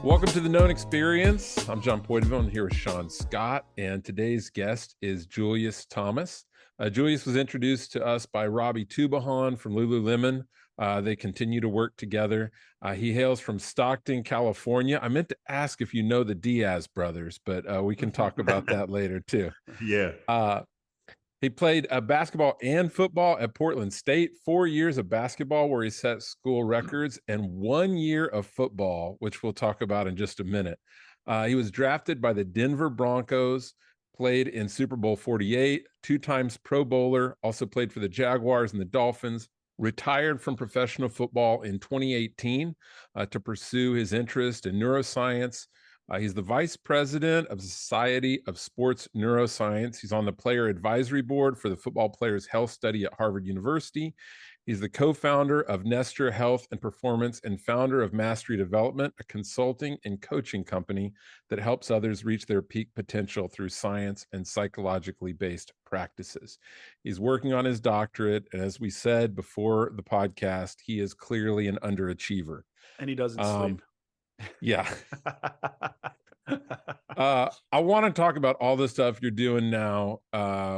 Welcome to the Known Experience. I'm John Poideville. I'm here with Sean Scott, and today's guest is Julius Thomas. Julius was introduced to us by Robbie Tubahan from Lululemon. They continue to work together. He hails from Stockton, California. I meant to ask if you know the Diaz brothers, but we can talk about that later too. Yeah. He played basketball and football at Portland State, 4 years of basketball where he set school records, and 1 year of football, which we'll talk about in just a minute. He was drafted by the Denver Broncos, played in Super Bowl 48, 2 times Pro Bowler, also played for the Jaguars and the Dolphins, retired from professional football in 2018 to pursue his interest in neuroscience. He's the vice president of the Society of Sports Neuroscience. He's on the player advisory board for the Football Players Health Study at Harvard University. He's the co-founder of Nestor Health and Performance and founder of Mastery Development, a consulting and coaching company that helps others reach their peak potential through science and psychologically based practices. He's working on his doctorate, and as we said before the podcast, he is clearly an underachiever. And he doesn't sleep. Yeah. I want to talk about all the stuff you're doing now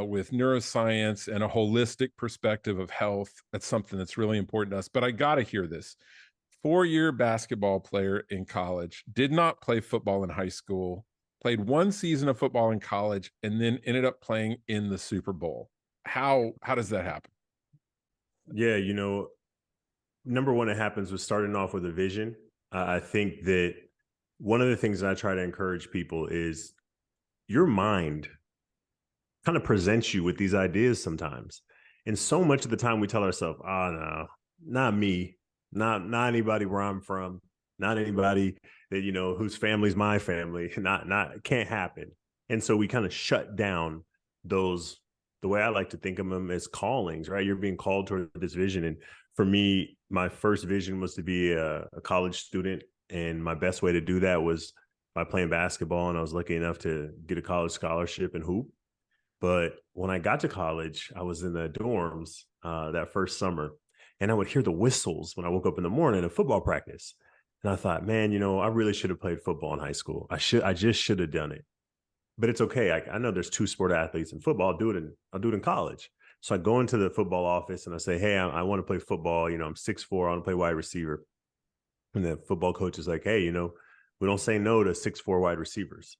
with neuroscience and a holistic perspective of health. That's something that's really important to us. But I got to hear this. 4-year basketball player in college, did not play football in high school, played 1 season of football in college, and then ended up playing in the Super Bowl. How does that happen? Yeah, number one, it happens with starting off with a vision. I think that one of the things that I try to encourage people is your mind kind of presents you with these ideas sometimes. And so much of the time we tell ourselves, oh, no, not me, not anybody where I'm from, not anybody that, whose family's my family, not can't happen. And so we kind of shut down those, the way I like to think of them as callings, right? You're being called toward this vision. And for me, my first vision was to be a college student. And my best way to do that was by playing basketball. And I was lucky enough to get a college scholarship and hoop. But when I got to college, I was in the dorms that first summer, and I would hear the whistles when I woke up in the morning at football practice. And I thought, man, I really should have played football in high school. I just should have done it. But it's okay. I know there's 2 sport athletes in football. I'll do it in college. So I go into the football office and I say, hey, I want to play football. I'm 6'4". I want to play wide receiver. And the football coach is like, hey, we don't say no to 6'4" wide receivers.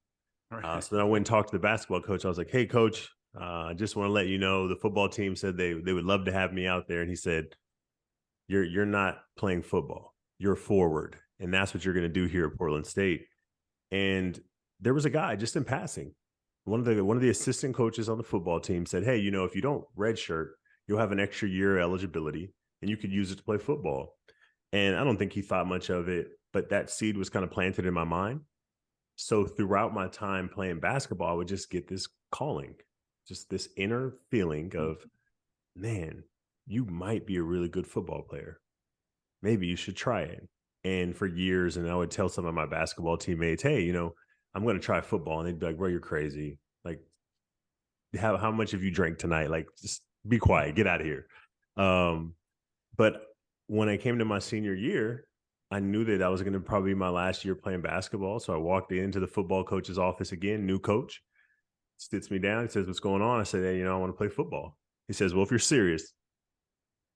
Right. So then I went and talked to the basketball coach. I was like, hey, coach, I just want to let you know the football team said they would love to have me out there. And he said, you're not playing football. You're forward. And that's what you're going to do here at Portland State. And there was a guy just in passing. One of the assistant coaches on the football team said, hey, if you don't redshirt, you'll have an extra year eligibility and you could use it to play football. And I don't think he thought much of it, but that seed was kind of planted in my mind. So throughout my time playing basketball, I would just get this calling, just this inner feeling of, man, you might be a really good football player. Maybe you should try it. And for years, and I would tell some of my basketball teammates, hey, I'm going to try football. And they'd be like, bro, you're crazy. Like, how much have you drank tonight? Like, just be quiet, get out of here. But when I came to my senior year, I knew that that was going to probably be my last year playing basketball. So I walked into the football coach's office again, new coach, sits me down. He says, what's going on? I said, hey, I want to play football. He says, well, if you're serious,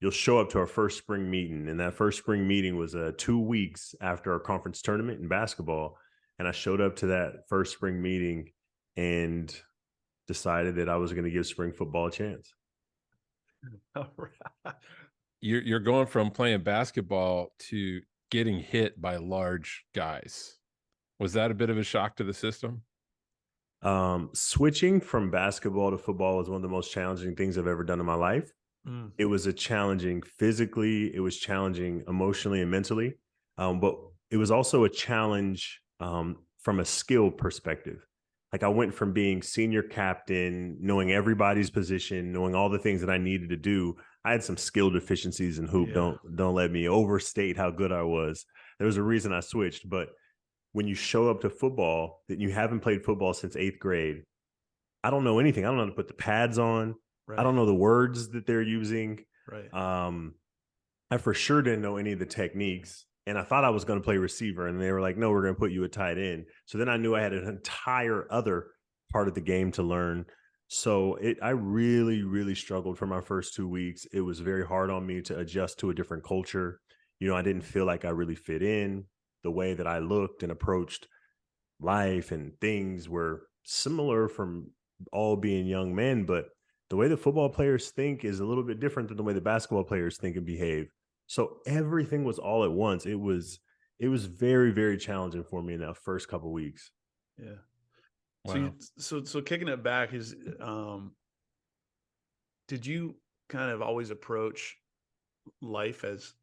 you'll show up to our first spring meeting. And that first spring meeting was 2 weeks after our conference tournament in basketball. And I showed up to that first spring meeting and decided that I was going to give spring football a chance. All right. You're going from playing basketball to getting hit by large guys. Was that a bit of a shock to the system? Switching from basketball to football was one of the most challenging things I've ever done in my life. It was a challenging physically, it was challenging emotionally and mentally, but it was also a challenge from a skill perspective. Like I went from being senior captain, knowing everybody's position, knowing all the things that I needed to do. I had some skill deficiencies in hoop. Yeah. Don't let me overstate how good I was. There was a reason I switched. But when you show up to football, that you haven't played football since 8th grade, I don't know anything. I don't know how to put the pads on. Right. I don't know the words that they're using. Right. I for sure didn't know any of the techniques. And I thought I was going to play receiver. And they were like, no, we're going to put you at tight end. So then I knew I had an entire other part of the game to learn. So I really, really struggled for my first 2 weeks. It was very hard on me to adjust to a different culture. I didn't feel like I really fit in. The way that I looked and approached life and things were similar from all being young men, but the way the football players think is a little bit different than the way the basketball players think and behave. So everything was all at once. It was very, very challenging for me in that first couple weeks. Yeah. So Wow. so kicking it back is, did you kind of always approach life as,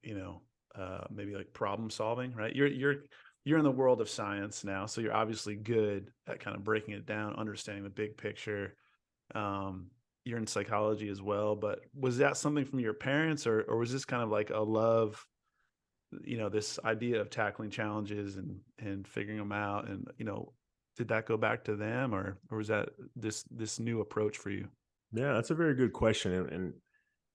maybe like problem solving, right? You're in the world of science now, so you're obviously good at kind of breaking it down, understanding the big picture. You're in psychology as well, but was that something from your parents, or was this kind of like a love, this idea of tackling challenges and figuring them out, and did that go back to them, or was that this new approach for you? Yeah, that's a very good question. And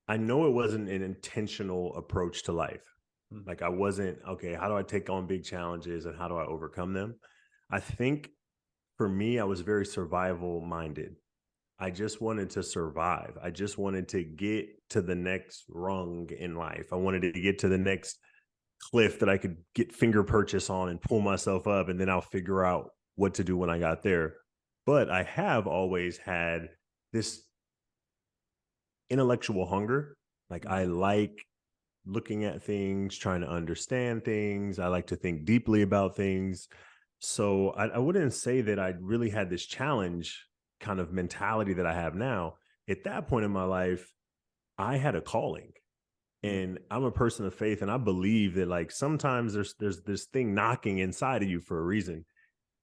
I know it wasn't an intentional approach to life. Mm. Like I wasn't, okay, how do I take on big challenges and how do I overcome them? I think for me, I was very survival minded. I just wanted to survive. I just wanted to get to the next rung in life. I wanted to get to the next cliff that I could get finger purchase on and pull myself up, and then I'll figure out what to do when I got there. But I have always had this intellectual hunger. Like I like looking at things, trying to understand things. I like to think deeply about things. So I wouldn't say that I really had this challenge kind of mentality that I have now. At that point in my life, I had a calling. And I'm a person of faith, and I believe that like sometimes there's this thing knocking inside of you for a reason.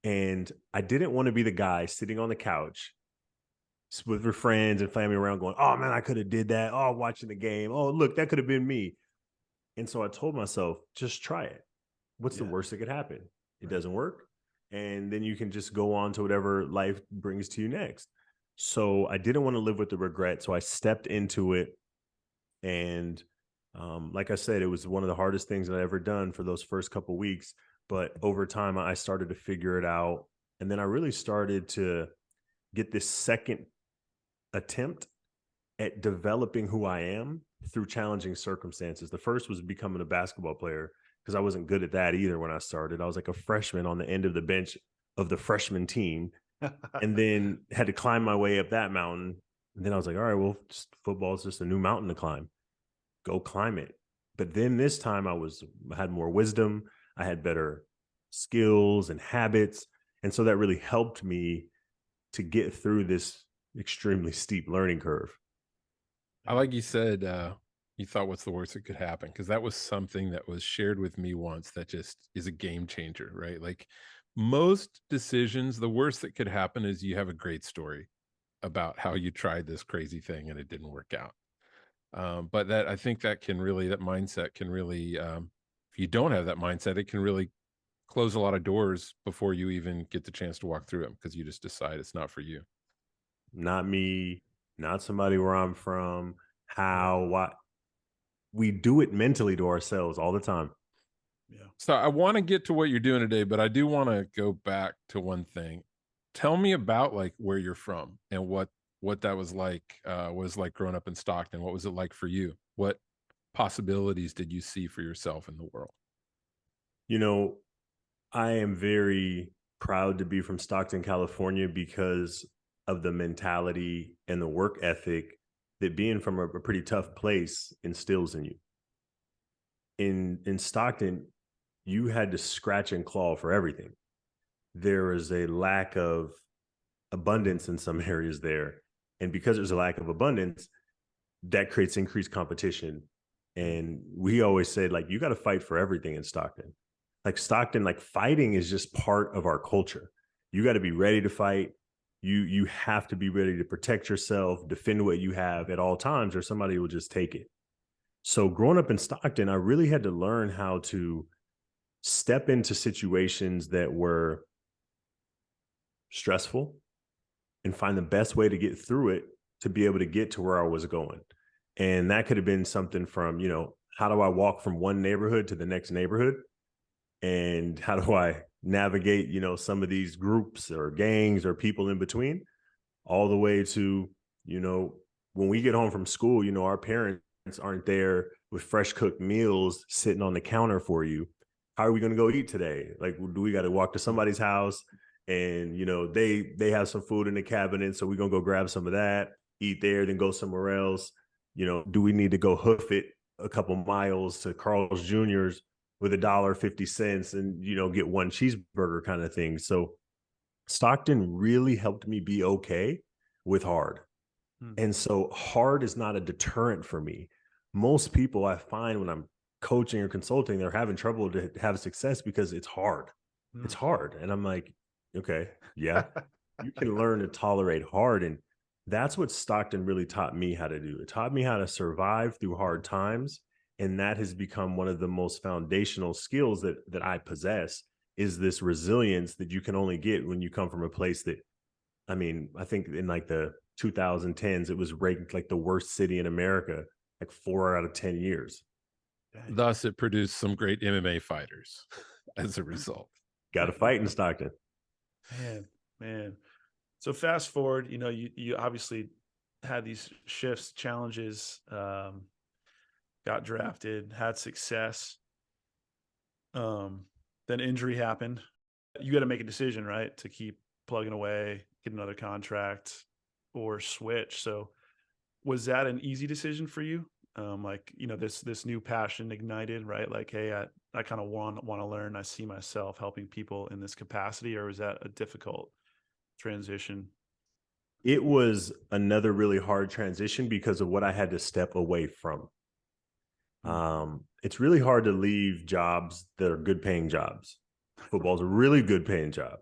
And I didn't want to be the guy sitting on the couch with your friends and family around going, oh man, I could have did that. Oh, watching the game. Oh, look, that could have been me. And so I told myself, just try it. What's the Yeah. worst that could happen? It Right. doesn't work. And then you can just go on to whatever life brings to you next. So I didn't want to live with the regret. So I stepped into it. And like I said, it was one of the hardest things that I ever done for those first couple weeks. But over time, I started to figure it out. And then I really started to get this second attempt at developing who I am through challenging circumstances. The first was becoming a basketball player because I wasn't good at that either when I started. I was like a freshman on the end of the bench of the freshman team, and then had to climb my way up that mountain. And then I was like, all right, well, football is just a new mountain to climb. Go climb it. But then this time I had more wisdom. I had better skills and habits. And so that really helped me to get through this extremely steep learning curve. I like you said, you thought what's the worst that could happen? Because that was something that was shared with me once that just is a game changer, right? Like most decisions, the worst that could happen is you have a great story about how you tried this crazy thing and it didn't work out. But that I think that can really, that mindset can really, if you don't have that mindset, it can really close a lot of doors before you even get the chance to walk through them because you just decide it's not for you. Not me, not somebody where I'm from, Yeah. how, what. We do it mentally to ourselves all the time. Yeah. So I want to get to what you're doing today, but I do want to go back to one thing. Tell me about like where you're from and what that was like growing up in Stockton. What was it like for you? What possibilities did you see for yourself in the world? You know, I am very proud to be from Stockton, California because of the mentality and the work ethic that being from a pretty tough place instills in you. In Stockton, you had to scratch and claw for everything. There is a lack of abundance in some areas there. And because there's a lack of abundance, that creates increased competition. And we always said, like, you got to fight for everything in Stockton. Like Stockton, like fighting is just part of our culture. You got to be ready to fight. You have to be ready to protect yourself, defend what you have at all times, or somebody will just take it. So growing up in Stockton, I really had to learn how to step into situations that were stressful and find the best way to get through it to be able to get to where I was going. And that could have been something from, how do I walk from one neighborhood to the next neighborhood? and how do I navigate, you know, some of these groups or gangs or people in between, all the way to, you know, when we get home from school, you know, our parents aren't there with fresh cooked meals sitting on the counter for you. How are we going to go eat today? Like, do we got to walk to somebody's house and, you know, they have some food in the cabinet, so we're going to go grab some of that, eat there, then go somewhere else? You know, do we need to go hoof it a couple miles to Carl's Jr.'s with $1.50 and, you know, get one cheeseburger kind of thing? So Stockton really helped me be okay with hard. Hmm. And so hard is not a deterrent for me. Most people I find when I'm coaching or consulting, they're having trouble to have success because it's hard. Hmm. It's hard. And I'm like, okay, yeah, you can learn to tolerate hard. And that's what Stockton really taught me how to do. It taught me how to survive through hard times. And that has become one of the most foundational skills that I possess, is this resilience that you can only get when you come from a place that, I mean, I think in like the 2010s, it was ranked like the worst city in America, like 4 out of 10 years. Dang. Thus, it produced some great MMA fighters as a result. Got to fight in Stockton. Man. So fast forward, you know, you obviously had these shifts, challenges, got drafted, had success. Then injury happened. You got to make a decision, right? To keep plugging away, get another contract, or switch. So was that an easy decision for you? Like, you know, this new passion ignited, right? Like, hey, I kind of want to learn. I see myself helping people in this capacity, or was that a difficult transition? It was another really hard transition because of what I had to step away from. It's really hard to leave jobs that are good paying jobs. Football's a really good paying job.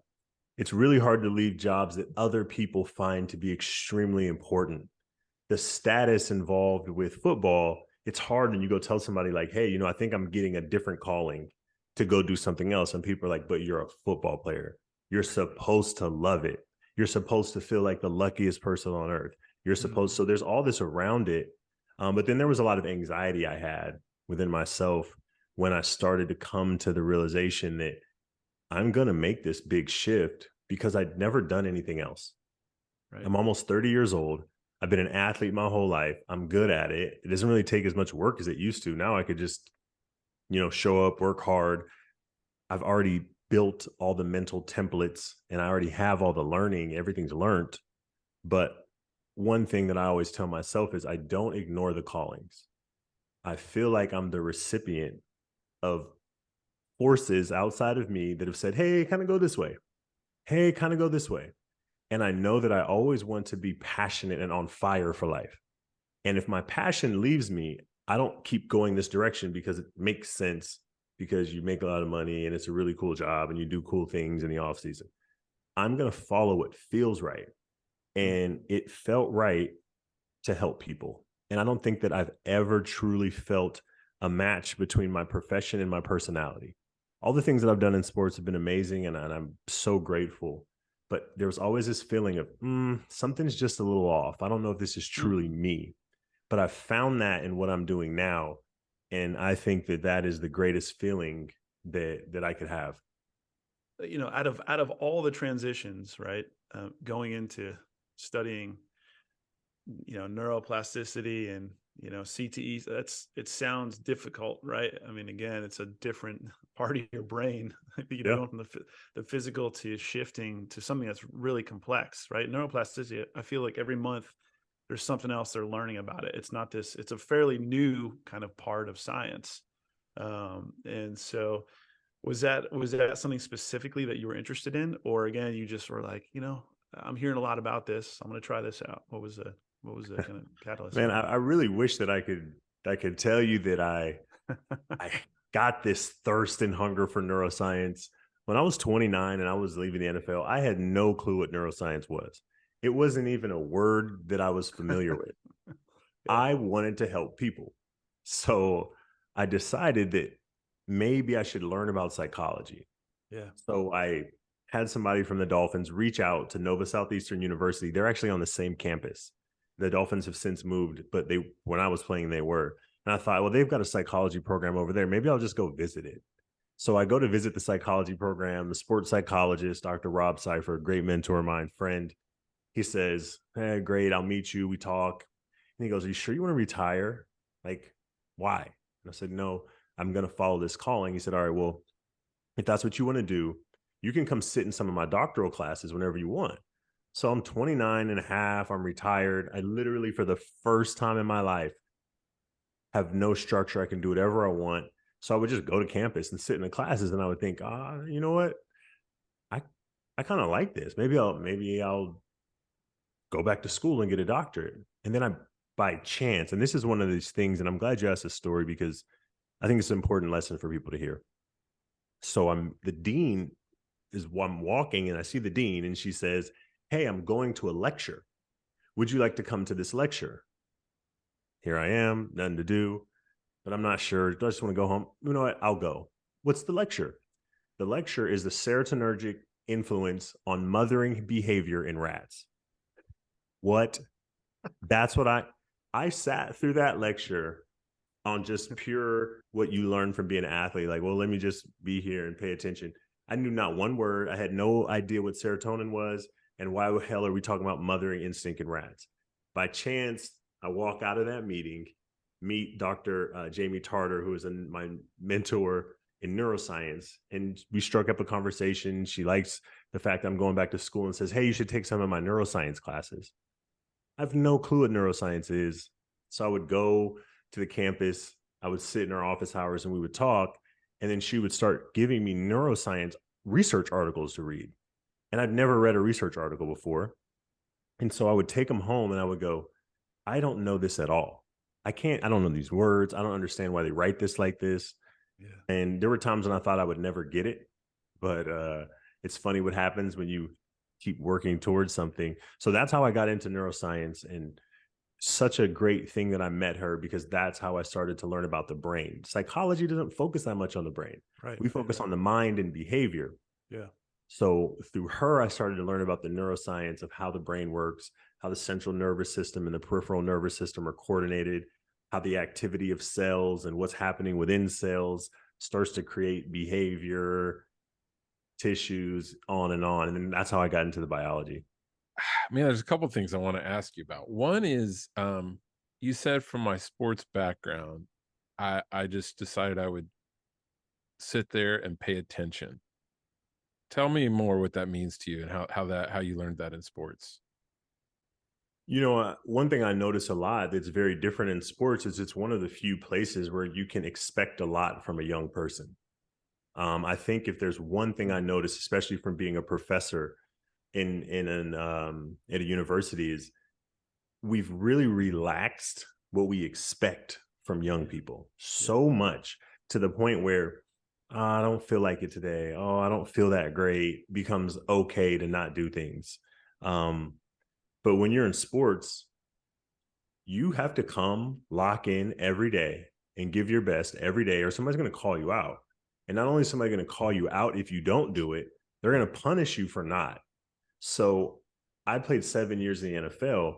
It's really hard to leave jobs that other people find to be extremely important. The status involved with football, it's hard when you go tell somebody like, hey, you know, I think I'm getting a different calling to go do something else. And people are like, but you're a football player. You're supposed to love it. You're supposed to feel like the luckiest person on earth. You're supposed, so there's all this around it. But then there was a lot of anxiety I had within myself when I started to come to the realization that I'm going to make this big shift because I'd never done anything else. Right. I'm almost 30 years old. I've been an athlete my whole life. I'm good at it. It doesn't really take as much work as it used to. Now I could just, you know, show up, work hard. I've already built all the mental templates and I already have all the learning. Everything's learned. But one thing that I always tell myself is I don't ignore the callings. I feel like I'm the recipient of forces outside of me that have said, hey, kind of go this way. Hey, kind of go this way. And I know that I always want to be passionate and on fire for life. And if my passion leaves me, I don't keep going this direction because it makes sense, because you make a lot of money and it's a really cool job and you do cool things in the off season. I'm going to follow what feels right. And it felt right to help people. And I don't think that I've ever truly felt a match between my profession and my personality. All the things that I've done in sports have been amazing, and I'm so grateful. But there was always this feeling of something's just a little off. I don't know if this is truly me. But I found that in what I'm doing now, and I think that that is the greatest feeling that I could have. You know, out of all the transitions, right, going into studying, you know, neuroplasticity and, you know, CTE, it sounds difficult, right? I mean, again, it's a different part of your brain, you know, Yeah. going from the physical to shifting to something that's really complex, right? Neuroplasticity, I feel like every month there's something else they're learning about it. It's not this, it's a fairly new kind of part of science. And so was that something specifically that you were interested in? Or again, you just were like, you know, I'm hearing a lot about this. I'm going to try this out. What was the kind of catalyst? Man, I really wish that I could tell you that I got this thirst and hunger for neuroscience. When I was 29 and I was leaving the NFL, I had no clue what neuroscience was. It wasn't even a word that I was familiar with. Yeah. I wanted to help people. So I decided that maybe I should learn about psychology. Yeah. So I had somebody from the Dolphins reach out to Nova Southeastern University. They're actually on the same campus. The Dolphins have since moved, but when I was playing, they were. And I thought, well, they've got a psychology program over there. Maybe I'll just go visit it. So I go to visit the psychology program. The sports psychologist, Dr. Rob Seifer, great mentor of mine, friend. He says, "Hey, great, I'll meet you." We talk. And he goes, "Are you sure you want to retire? Like, why?" And I said, "No, I'm going to follow this calling." He said, "All right, well, if that's what you want to do, you can come sit in some of my doctoral classes whenever you want." So I'm 29 and a half. I'm retired. I literally, for the first time in my life, have no structure. I can do whatever I want. So I would just go to campus and sit in the classes, and I would think, you know what? I I kind of like this. Maybe I'll go back to school and get a doctorate. And then by chance, and this is one of these things, and I'm glad you asked this story because I think it's an important lesson for people to hear. So the dean I'm walking and I see the dean and she says, "Hey, I'm going to a lecture. Would you like to come to this lecture?" Here I am, nothing to do, but I'm not sure. Do I just want to go home? You know what? I'll go. What's the lecture? The lecture is the serotonergic influence on mothering behavior in rats. What? That's what I sat through that lecture on just pure what you learn from being an athlete. Like, well, let me just be here and pay attention. I knew not one word. I had no idea what serotonin was. And why the hell are we talking about mothering instinct in rats? By chance, I walk out of that meeting, meet Dr. Jamie Tarter, who is my mentor in neuroscience. And we struck up a conversation. She likes the fact that I'm going back to school and says, "Hey, you should take some of my neuroscience classes." I have no clue what neuroscience is. So I would go to the campus, I would sit in her office hours and we would talk. And then she would start giving me neuroscience research articles to read. And I'd never read a research article before. And so I would take them home and I would go, "I don't know this at all. I don't know these words. I don't understand why they write this like this." Yeah. And there were times when I thought I would never get it. But it's funny what happens when you keep working towards something. So that's how I got into neuroscience, and such a great thing that I met her because that's how I started to learn about the brain. Psychology doesn't focus that much on the brain. Right. We focus on the mind and behavior. Yeah. So through her, I started to learn about the neuroscience of how the brain works, how the central nervous system and the peripheral nervous system are coordinated, how the activity of cells and what's happening within cells starts to create behavior, tissues, on and on. And then that's how I got into the biology. Man, there's a couple things I want to ask you about. One is, you said from my sports background, I just decided I would sit there and pay attention. Tell me more what that means to you and how you learned that in sports. One thing I notice a lot that's very different in sports is it's one of the few places where you can expect a lot from a young person. I think if there's one thing I notice, especially from being a professor at a university, is we've really relaxed what we expect from young people so much to the point where, I don't feel like it today. Oh, I don't feel that great. Becomes okay to not do things. Um, but when you're in sports, you have to come lock in every day and give your best every day, or somebody's going to call you out. And not only is somebody going to call you out if you don't do it, they're going to punish you for not. So I played 7 years in the NFL.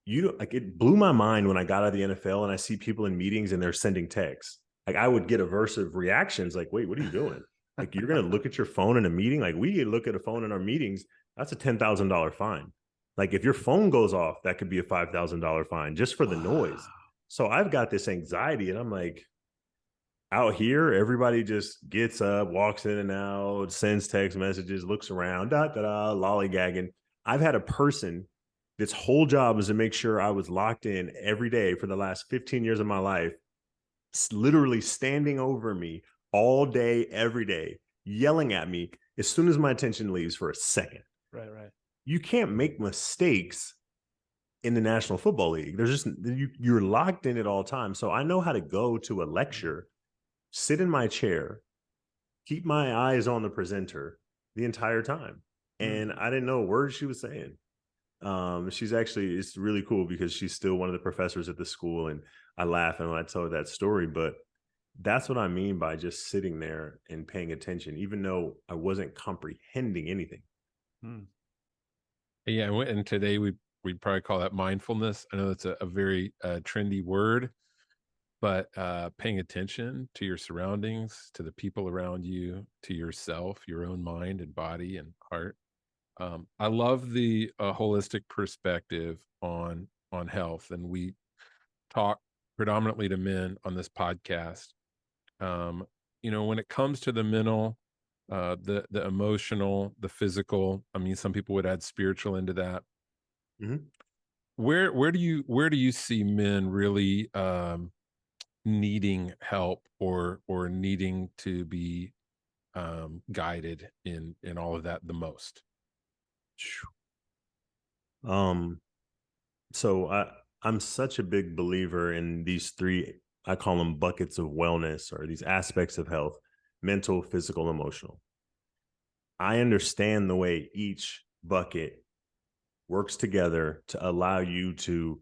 It blew my mind when I got out of the NFL and I see people in meetings and they're sending texts. Like, I would get aversive reactions like, "Wait, what are you doing?" Like, you're going to look at your phone in a meeting? Like, we look at a phone in our meetings, that's a $10,000 fine. Like, if your phone goes off, that could be a $5,000 fine just for the noise. So I've got this anxiety and I'm like, out here, everybody just gets up, walks in and out, sends text messages, looks around, lollygagging. I've had a person, this whole job was to make sure I was locked in every day for the last 15 years of my life, literally standing over me all day, every day, yelling at me as soon as my attention leaves for a second. Right. Right. You can't make mistakes in the National Football League. You're locked in at all times. So I know how to go to a lecture, sit in my chair, keep my eyes on the presenter the entire time. And I didn't know a word she was saying. It's really cool because she's still one of the professors at the school, and I laugh and when I tell her that story, but that's what I mean by just sitting there and paying attention, even though I wasn't comprehending anything. Mm. Yeah, and today we'd probably call that mindfulness. I know that's a very trendy word. but paying attention to your surroundings, to the people around you, to yourself, your own mind and body and heart. I love the holistic perspective on health, and we talk predominantly to men on this podcast. Um, when it comes to the mental, the emotional, the physical, I mean, some people would add spiritual into that. Mhm. Where do you see men really needing help or needing to be guided in all of that the most? Um, so I'm such a big believer in these three, I call them buckets of wellness, or these aspects of health: mental, physical, emotional. I understand the way each bucket works together to allow you to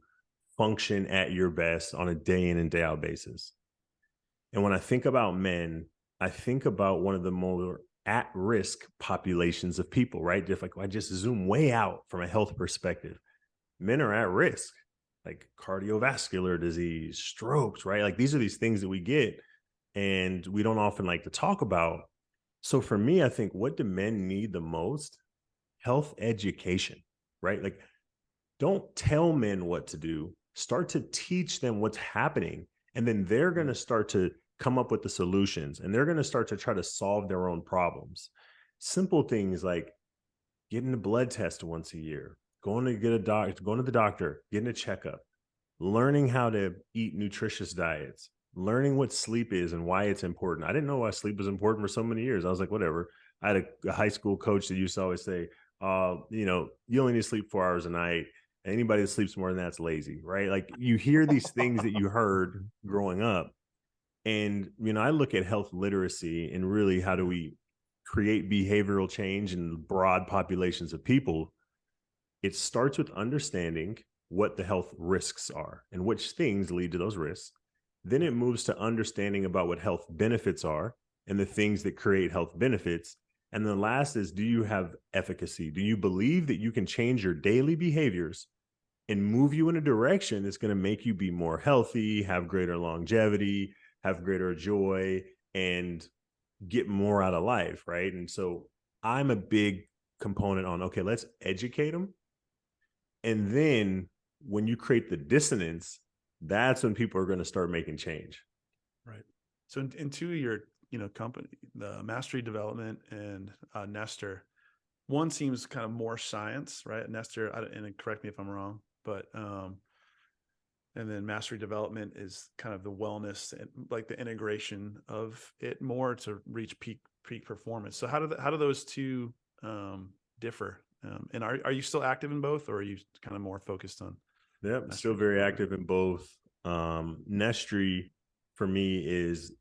function at your best on a day in and day out basis. And when I think about men, I think about one of the more at risk populations of people, right? If like I just zoom way out from a health perspective, men are at risk, like cardiovascular disease, strokes, right? Like these are these things that we get and we don't often like to talk about. So for me, I think, what do men need the most? Health education, right? Like, don't tell men what to do. Start to teach them what's happening. And then they're going to start to come up with the solutions, and they're going to start to try to solve their own problems. Simple things like getting a blood test once a year, going to get a doctor, going to the doctor, getting a checkup, learning how to eat nutritious diets, learning what sleep is and why it's important. I didn't know why sleep was important for so many years. I was like, whatever. I had a high school coach that used to always say, you only need to sleep 4 hours a night. Anybody that sleeps more than that's lazy, right? Like, you hear these things that you heard growing up. And, I look at health literacy and really how do we create behavioral change in broad populations of people. It starts with understanding what the health risks are and which things lead to those risks. Then it moves to understanding about what health benefits are and the things that create health benefits. And then last is, do you have efficacy? Do you believe that you can change your daily behaviors and move you in a direction that's going to make you be more healthy, have greater longevity, have greater joy, and get more out of life, right? And so I'm a big component on, okay, let's educate them. And then when you create the dissonance, that's when people are going to start making change. Right. So into your, company, the Mastery Development and Nestor, one seems kind of more science, right? Nestor, and correct me if I'm wrong, but and then Mastery Development is kind of the wellness and like the integration of it more to reach peak performance. So how do those two differ? And are you still active in both, or are you kind of more focused on? Yep, still very active in both. Nestry for me is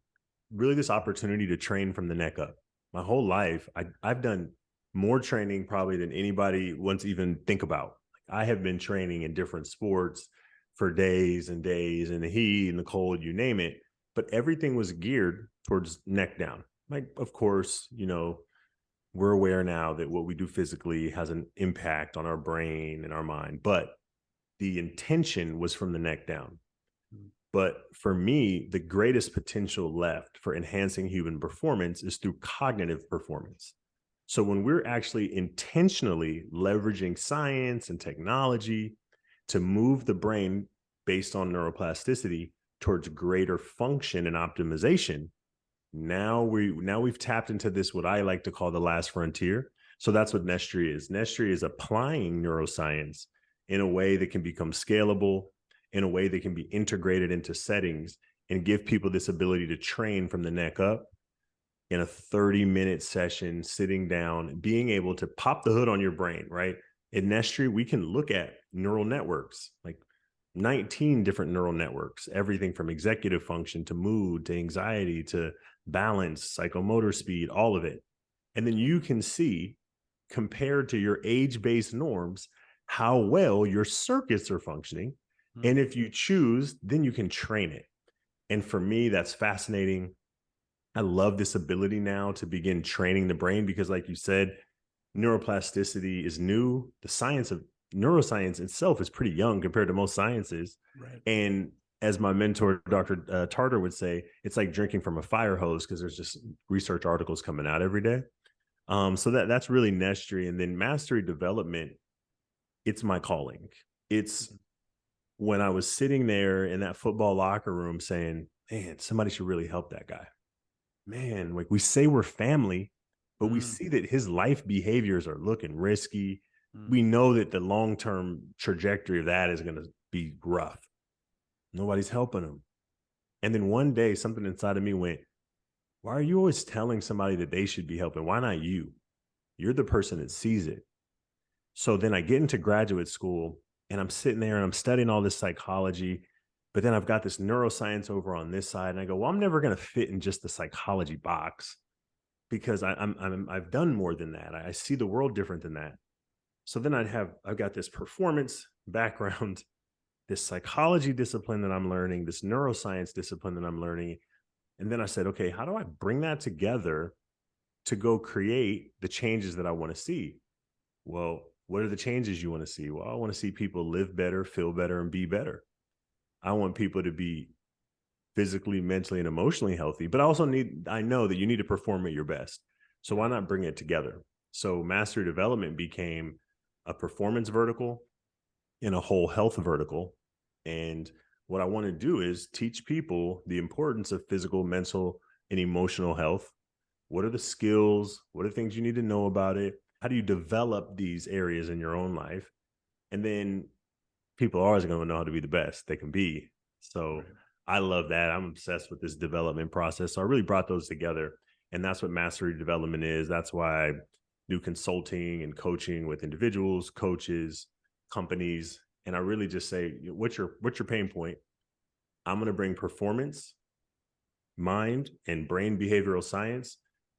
really this opportunity to train from the neck up. My whole life, I've done more training probably than anybody wants to even think about. I have been training in different sports for days and days in the heat and the cold, you name it. But everything was geared towards neck down. Like, of course, we're aware now that what we do physically has an impact on our brain and our mind, but the intention was from the neck down. But for me, the greatest potential left for enhancing human performance is through cognitive performance. So when we're actually intentionally leveraging science and technology to move the brain based on neuroplasticity towards greater function and optimization, now we've tapped into this, what I like to call the last frontier. So that's what Nestry is. Nestry is applying neuroscience in a way that can become scalable, in a way that can be integrated into settings and give people this ability to train from the neck up in a 30-minute session, sitting down, being able to pop the hood on your brain, right? In Nestry, we can look at neural networks, like 19 different neural networks, everything from executive function to mood to anxiety to balance, psychomotor speed, all of it. And then you can see, compared to your age-based norms, how well your circuits are functioning. And if you choose, then you can train it. And for me, that's fascinating. I love this ability now to begin training the brain because, like you said, neuroplasticity is new. The science of neuroscience itself is pretty young compared to most sciences. Right. And as my mentor, Dr. Tarter would say, it's like drinking from a fire hose because there's just research articles coming out every day. So that's really Nestry. And then mastery development, it's my calling. It's when I was sitting there in that football locker room saying, man, somebody should really help that guy. Man, like we say we're family, but we see that his life behaviors are looking risky. We know that the long-term trajectory of that is going to be rough. Nobody's helping him. And then one day something inside of me went, why are you always telling somebody that they should be helping? Why not you? You're the person that sees it. So then I get into graduate school and I'm sitting there and I'm studying all this psychology, but then I've got this neuroscience over on this side. And I go, well, I'm never going to fit in just the psychology box because I've done more than that. I see the world different than that. So then I've got this performance background, this psychology discipline that I'm learning, this neuroscience discipline that I'm learning. And then I said, okay, how do I bring that together to go create the changes that I want to see? Well, what are the changes you want to see? Well, I want to see people live better, feel better, and be better. I want people to be physically, mentally, and emotionally healthy, but I know that you need to perform at your best. So why not bring it together? So mastery development became a performance vertical and a whole health vertical. And what I want to do is teach people the importance of physical, mental, and emotional health. What are the skills? What are the things you need to know about it? How do you develop these areas in your own life? And then people are always going to know how to be the best they can be. So I love that. I'm obsessed with this development process. So I really brought those together. And that's what mastery development is. That's why I do consulting and coaching with individuals, coaches, companies. And I really just say, what's your pain point? I'm going to bring performance, mind, and brain behavioral science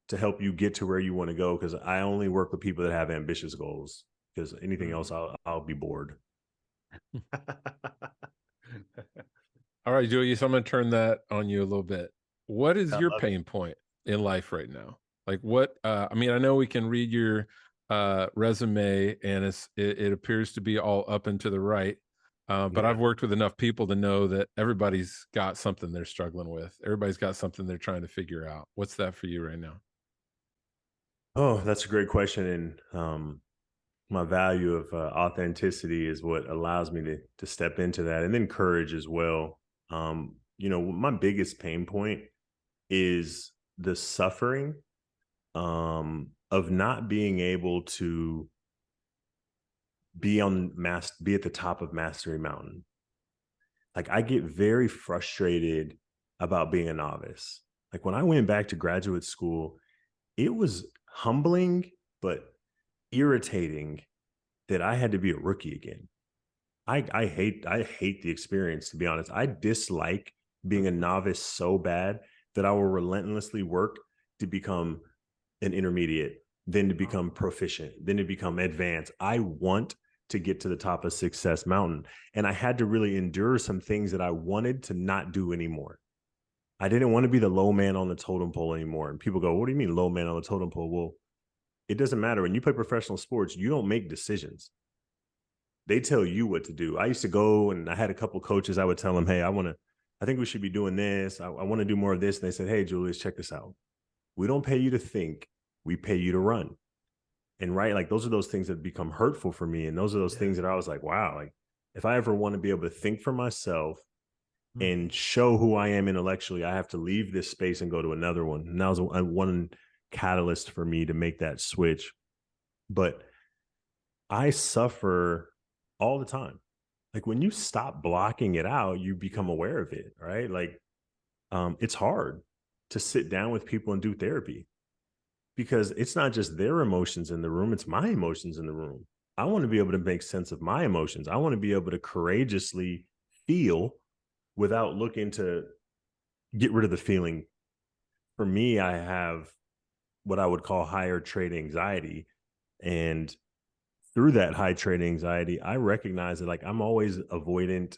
to help you get to where you want to go. Because I only work with people that have ambitious goals. Because anything else, I'll be bored. All right, Julius, I'm going to turn that on you a little bit. What is your pain point in life right now? Like what, I mean, I know we can read your resume and it appears to be all up and to the right. But I've worked with enough people to know that everybody's got something they're struggling with. Everybody's got something they're trying to figure out. What's that for you right now? Oh, that's a great question. And my value of authenticity is what allows me to step into that, and then courage as well. My biggest pain point is the suffering of not being able to be at the top of Mastery Mountain. Like I get very frustrated about being a novice. Like when I went back to graduate school, it was humbling, but irritating that I had to be a rookie again. I hate the experience, to be honest. I dislike being a novice so bad that I will relentlessly work to become an intermediate, then to become proficient, then to become advanced. I want to get to the top of Success Mountain. And I had to really endure some things that I wanted to not do anymore. I didn't want to be the low man on the totem pole anymore. And people go, what do you mean low man on the totem pole? Well, it doesn't matter. When you play professional sports, you don't make decisions. They tell you what to do. I used to go and I had a couple coaches. I would tell them, hey, I think we should be doing this. I want to do more of this. And they said, hey, Julius, check this out. We don't pay you to think. We pay you to run. And right, like those are those things that become hurtful for me. And those are those things that I was like, wow, like if I ever want to be able to think for myself and show who I am intellectually, I have to leave this space and go to another one. And that was one catalyst for me to make that switch. But I suffer all the time. Like when you stop blocking it out, you become aware of it, right? Like it's hard to sit down with people and do therapy because it's not just their emotions in the room, it's my emotions in the room. I want to be able to make sense of my emotions. I want to be able to courageously feel without looking to get rid of the feeling. For me, I have what I would call higher trait anxiety. And through that high trait anxiety, I recognize that like I'm always avoidant,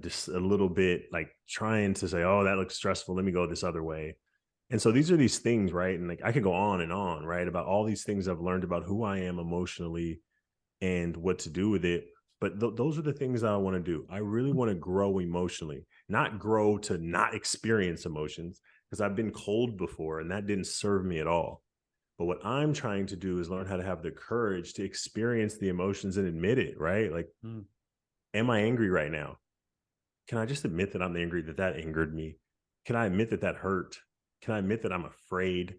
just a little bit like trying to say, oh, that looks stressful. Let me go this other way. And so these are these things, right? And like I could go on and on, right? About all these things I've learned about who I am emotionally and what to do with it. But those are the things that I want to do. I really want to grow emotionally, not grow to not experience emotions, because I've been cold before and that didn't serve me at all. But what I'm trying to do is learn how to have the courage to experience the emotions and admit it, right? Like, am I angry right now? Can I just admit that I'm angry, that that angered me? Can I admit that that hurt? Can I admit that I'm afraid?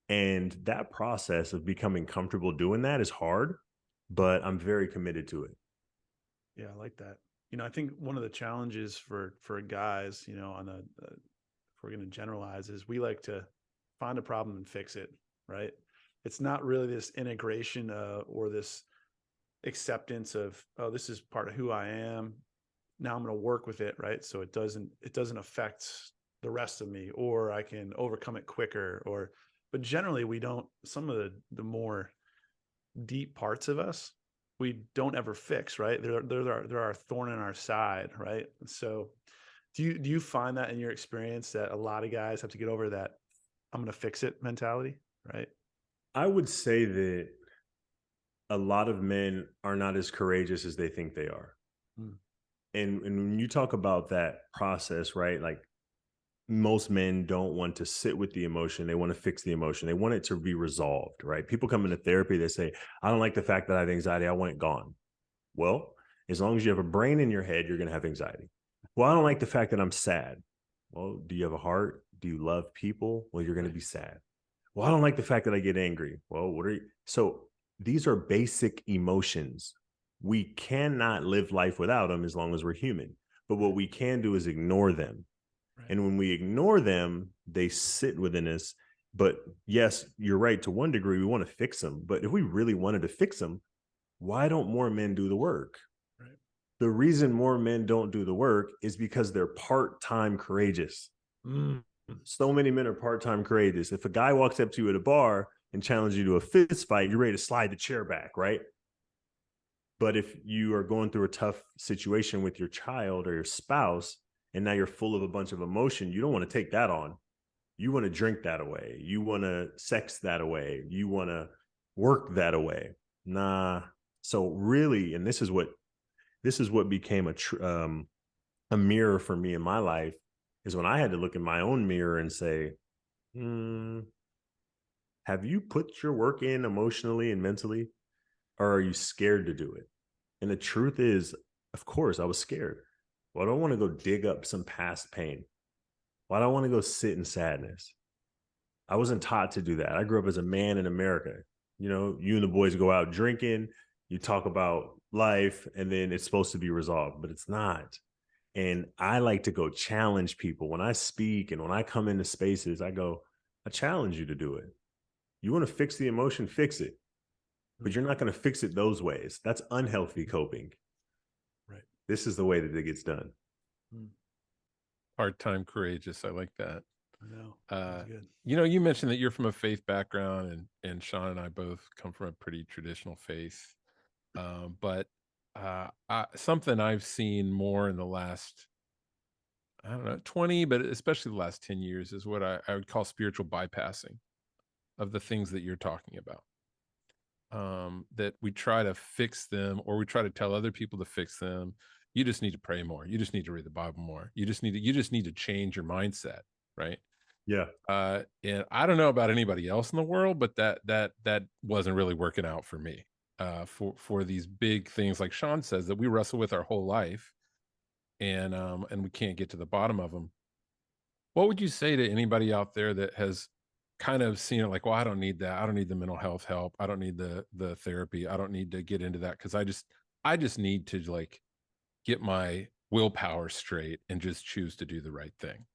And that process of becoming comfortable doing that is hard, but I'm very committed to it. Yeah, I like that. I think one of the challenges for guys, on if we're going to generalize, is we like to find a problem and fix it, right? It's not really this integration or this acceptance of, oh, this is part of who I am. Now I'm going to work with it, right? So it doesn't affect the rest of me, or I can overcome it quicker. But generally we don't. Some of the more deep parts of us, we don't ever fix, right? They're our thorn in our side, right? So do you find that in your experience that a lot of guys have to get over that I'm going to fix it mentality, right? I would say that a lot of men are not as courageous as they think they are. Mm. And when you talk about that process, right? Like, most men don't want to sit with the emotion. They want to fix the emotion. They want it to be resolved, right? People come into therapy, they say, I don't like the fact that I have anxiety. I want it gone. Well, as long as you have a brain in your head, you're going to have anxiety. Well, I don't like the fact that I'm sad. Well, do you have a heart? Do you love people? Well, you're going to be sad. Well, I don't like the fact that I get angry. Well, what are you? So these are basic emotions. We cannot live life without them as long as we're human. But what we can do is ignore them. Right. And when we ignore them, they sit within us. But yes, you're right. To one degree, we want to fix them. But if we really wanted to fix them, why don't more men do the work? Right. The reason more men don't do the work is because they're part-time courageous. So many men are part-time courageous. If a guy walks up to you at a bar and challenges you to a fist fight, you're ready to slide the chair back, right? But if you are going through a tough situation with your child or your spouse, and now you're full of a bunch of emotion, you don't want to take that on. You want to drink that away. You want to sex that away. You want to work that away. Nah. So really, and this is what became a mirror for me in my life, is when I had to look in my own mirror and say, have you put your work in emotionally and mentally, or are you scared to do it? And the truth is, of course, I was scared. Well, I don't want to go dig up some past pain. Well, I don't want to go sit in sadness. I wasn't taught to do that. I grew up as a man in America. You know, you and the boys go out drinking, you talk about life, and then it's supposed to be resolved, but it's not. And I like to go challenge people. When I speak and when I come into spaces, I challenge you to do it. You want to fix the emotion, fix it. But you're not going to fix it those ways. That's unhealthy coping. Right. This is the way that it gets done. Part-time courageous. I like that. I know. That's good. You mentioned that you're from a faith background, and Sean and I both come from a pretty traditional faith. But something I've seen more in the last, I don't know, 20, but especially the last 10 years is what I would call spiritual bypassing of the things that you're talking about. That we try to fix them, or we try to tell other people to fix them. You just need to pray more. You just need to read the Bible more. You just need to change your mindset, right? Yeah. And I don't know about anybody else in the world, but that wasn't really working out for me. For these big things, like Sean says, that we wrestle with our whole life, and we can't get to the bottom of them. What would you say to anybody out there that has kind of seen it like, well, I don't need that. I don't need the mental health help. I don't need the therapy. I don't need to get into that, because I just need to, like, get my willpower straight and just choose to do the right thing.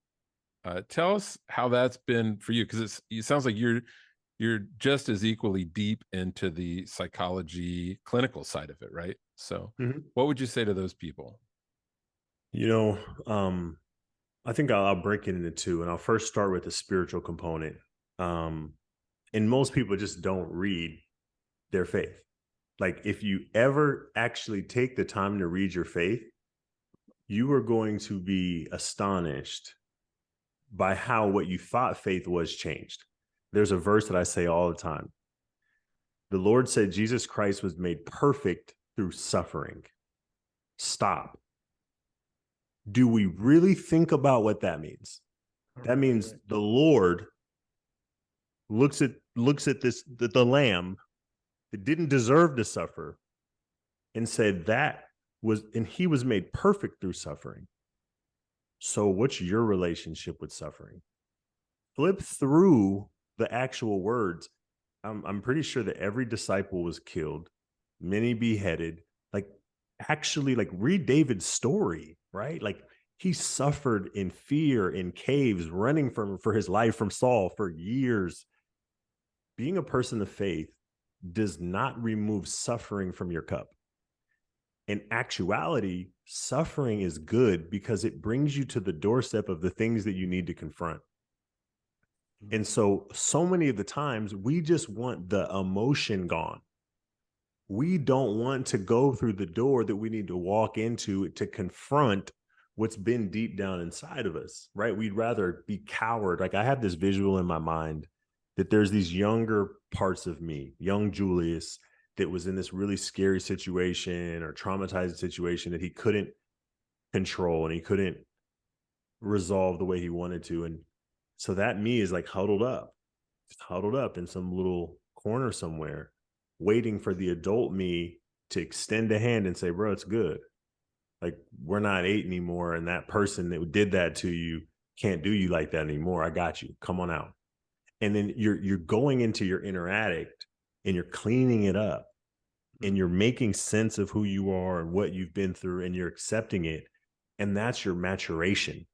Tell us how that's been for you, because it sounds like you're just as equally deep into the psychology clinical side of it, right? So what would you say to those people? I think I'll break it into two, and I'll first start with the spiritual component. And most people just don't read their faith. Like, if you ever actually take the time to read your faith, you are going to be astonished by how what you thought faith was changed. There's a verse that I say all the time. The Lord said Jesus Christ was made perfect through suffering. stop. Do we really think about what that means? That means the Lord looks at this the lamb that didn't deserve to suffer and said and he was made perfect through suffering. So what's your relationship with suffering? Flip through the actual words. I'm pretty sure that every disciple was killed, many beheaded. Like, actually, like, read David's story, right? Like, he suffered in fear in caves, running for his life from Saul for years. Being a person of faith does not remove suffering from your cup. In actuality, suffering is good because it brings you to the doorstep of the things that you need to confront. And so many of the times we just want the emotion gone. We don't want to go through the door that we need to walk into to confront what's been deep down inside of us, right? We'd rather be coward. Like, I have this visual in my mind that there's these younger parts of me, young Julius, that was in this really scary situation or traumatizing situation that he couldn't control and he couldn't resolve the way he wanted to. And so that me is like huddled up in some little corner somewhere, waiting for the adult me to extend a hand and say, bro, it's good. Like, we're not 8 anymore. And that person that did that to you can't do you like that anymore. I got you. Come on out. And then you're going into your inner addict and you're cleaning it up and you're making sense of who you are and what you've been through and you're accepting it. And that's your maturation.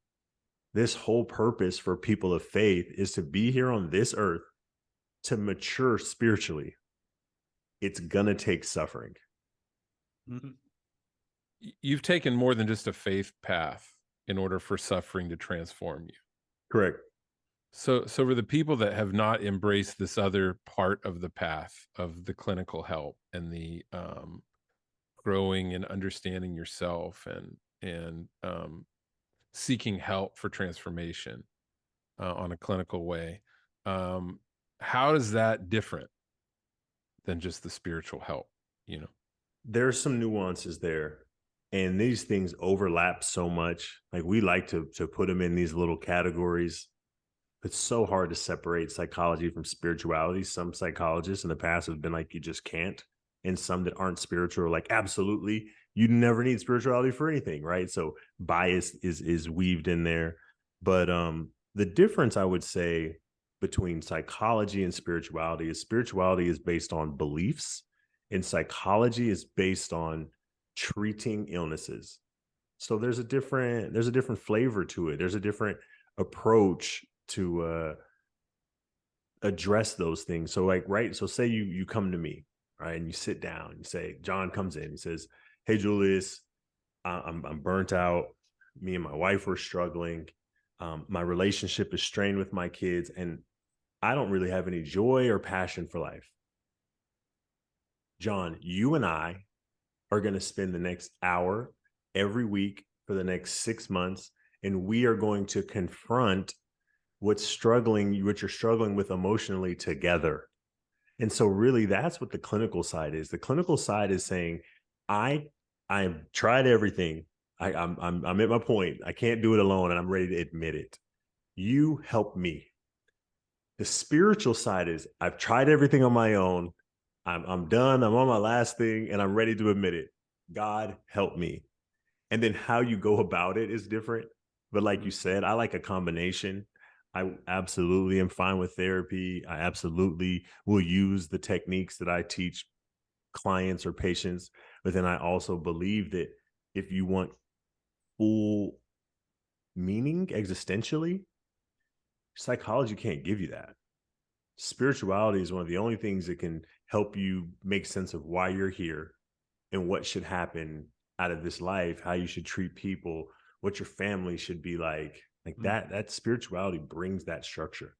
This whole purpose for people of faith is to be here on this earth to mature spiritually. It's gonna take suffering. Mm-hmm. You've taken more than just a faith path in order for suffering to transform you. Correct. So for the people that have not embraced this other part of the path of the clinical help and the growing and understanding yourself and seeking help for transformation on a clinical way, how is that different than just the spiritual help? You know, There's some nuances there, and these things overlap so much. Like, we like to put them in these little categories. It's so hard to separate psychology from spirituality. Some psychologists in the past have been like, you just can't. And some that aren't spiritual are like, absolutely, you never need spirituality for anything, right? So bias is weaved in there. But the difference, I would say, between psychology and spirituality is based on beliefs, and psychology is based on treating illnesses. So there's a different flavor to it. There's a different approach to address those things. So, like, right, so say you come to me, right, and you sit down, you say, John comes in, he says, hey Julius, I'm burnt out, me and my wife were struggling, my relationship is strained with my kids, and I don't really have any joy or passion for life. John, you and I are going to spend the next hour every week for the next 6 months, and we are going to confront what you're struggling with emotionally together. And so really that's what the clinical side is. The clinical side is saying, I've tried everything. I'm at my point. I can't do it alone, and I'm ready to admit it. You help me. The spiritual side is, I've tried everything on my own. I'm done. I'm on my last thing, and I'm ready to admit it. God, help me. And then how you go about it is different. But like you said, I like a combination. I absolutely am fine with therapy. I absolutely will use the techniques that I teach clients or patients. But then I also believe that if you want full meaning existentially, psychology can't give you that. Spirituality is one of the only things that can help you make sense of why you're here and what should happen out of this life, how you should treat people, what your family should be like. That spirituality brings that structure.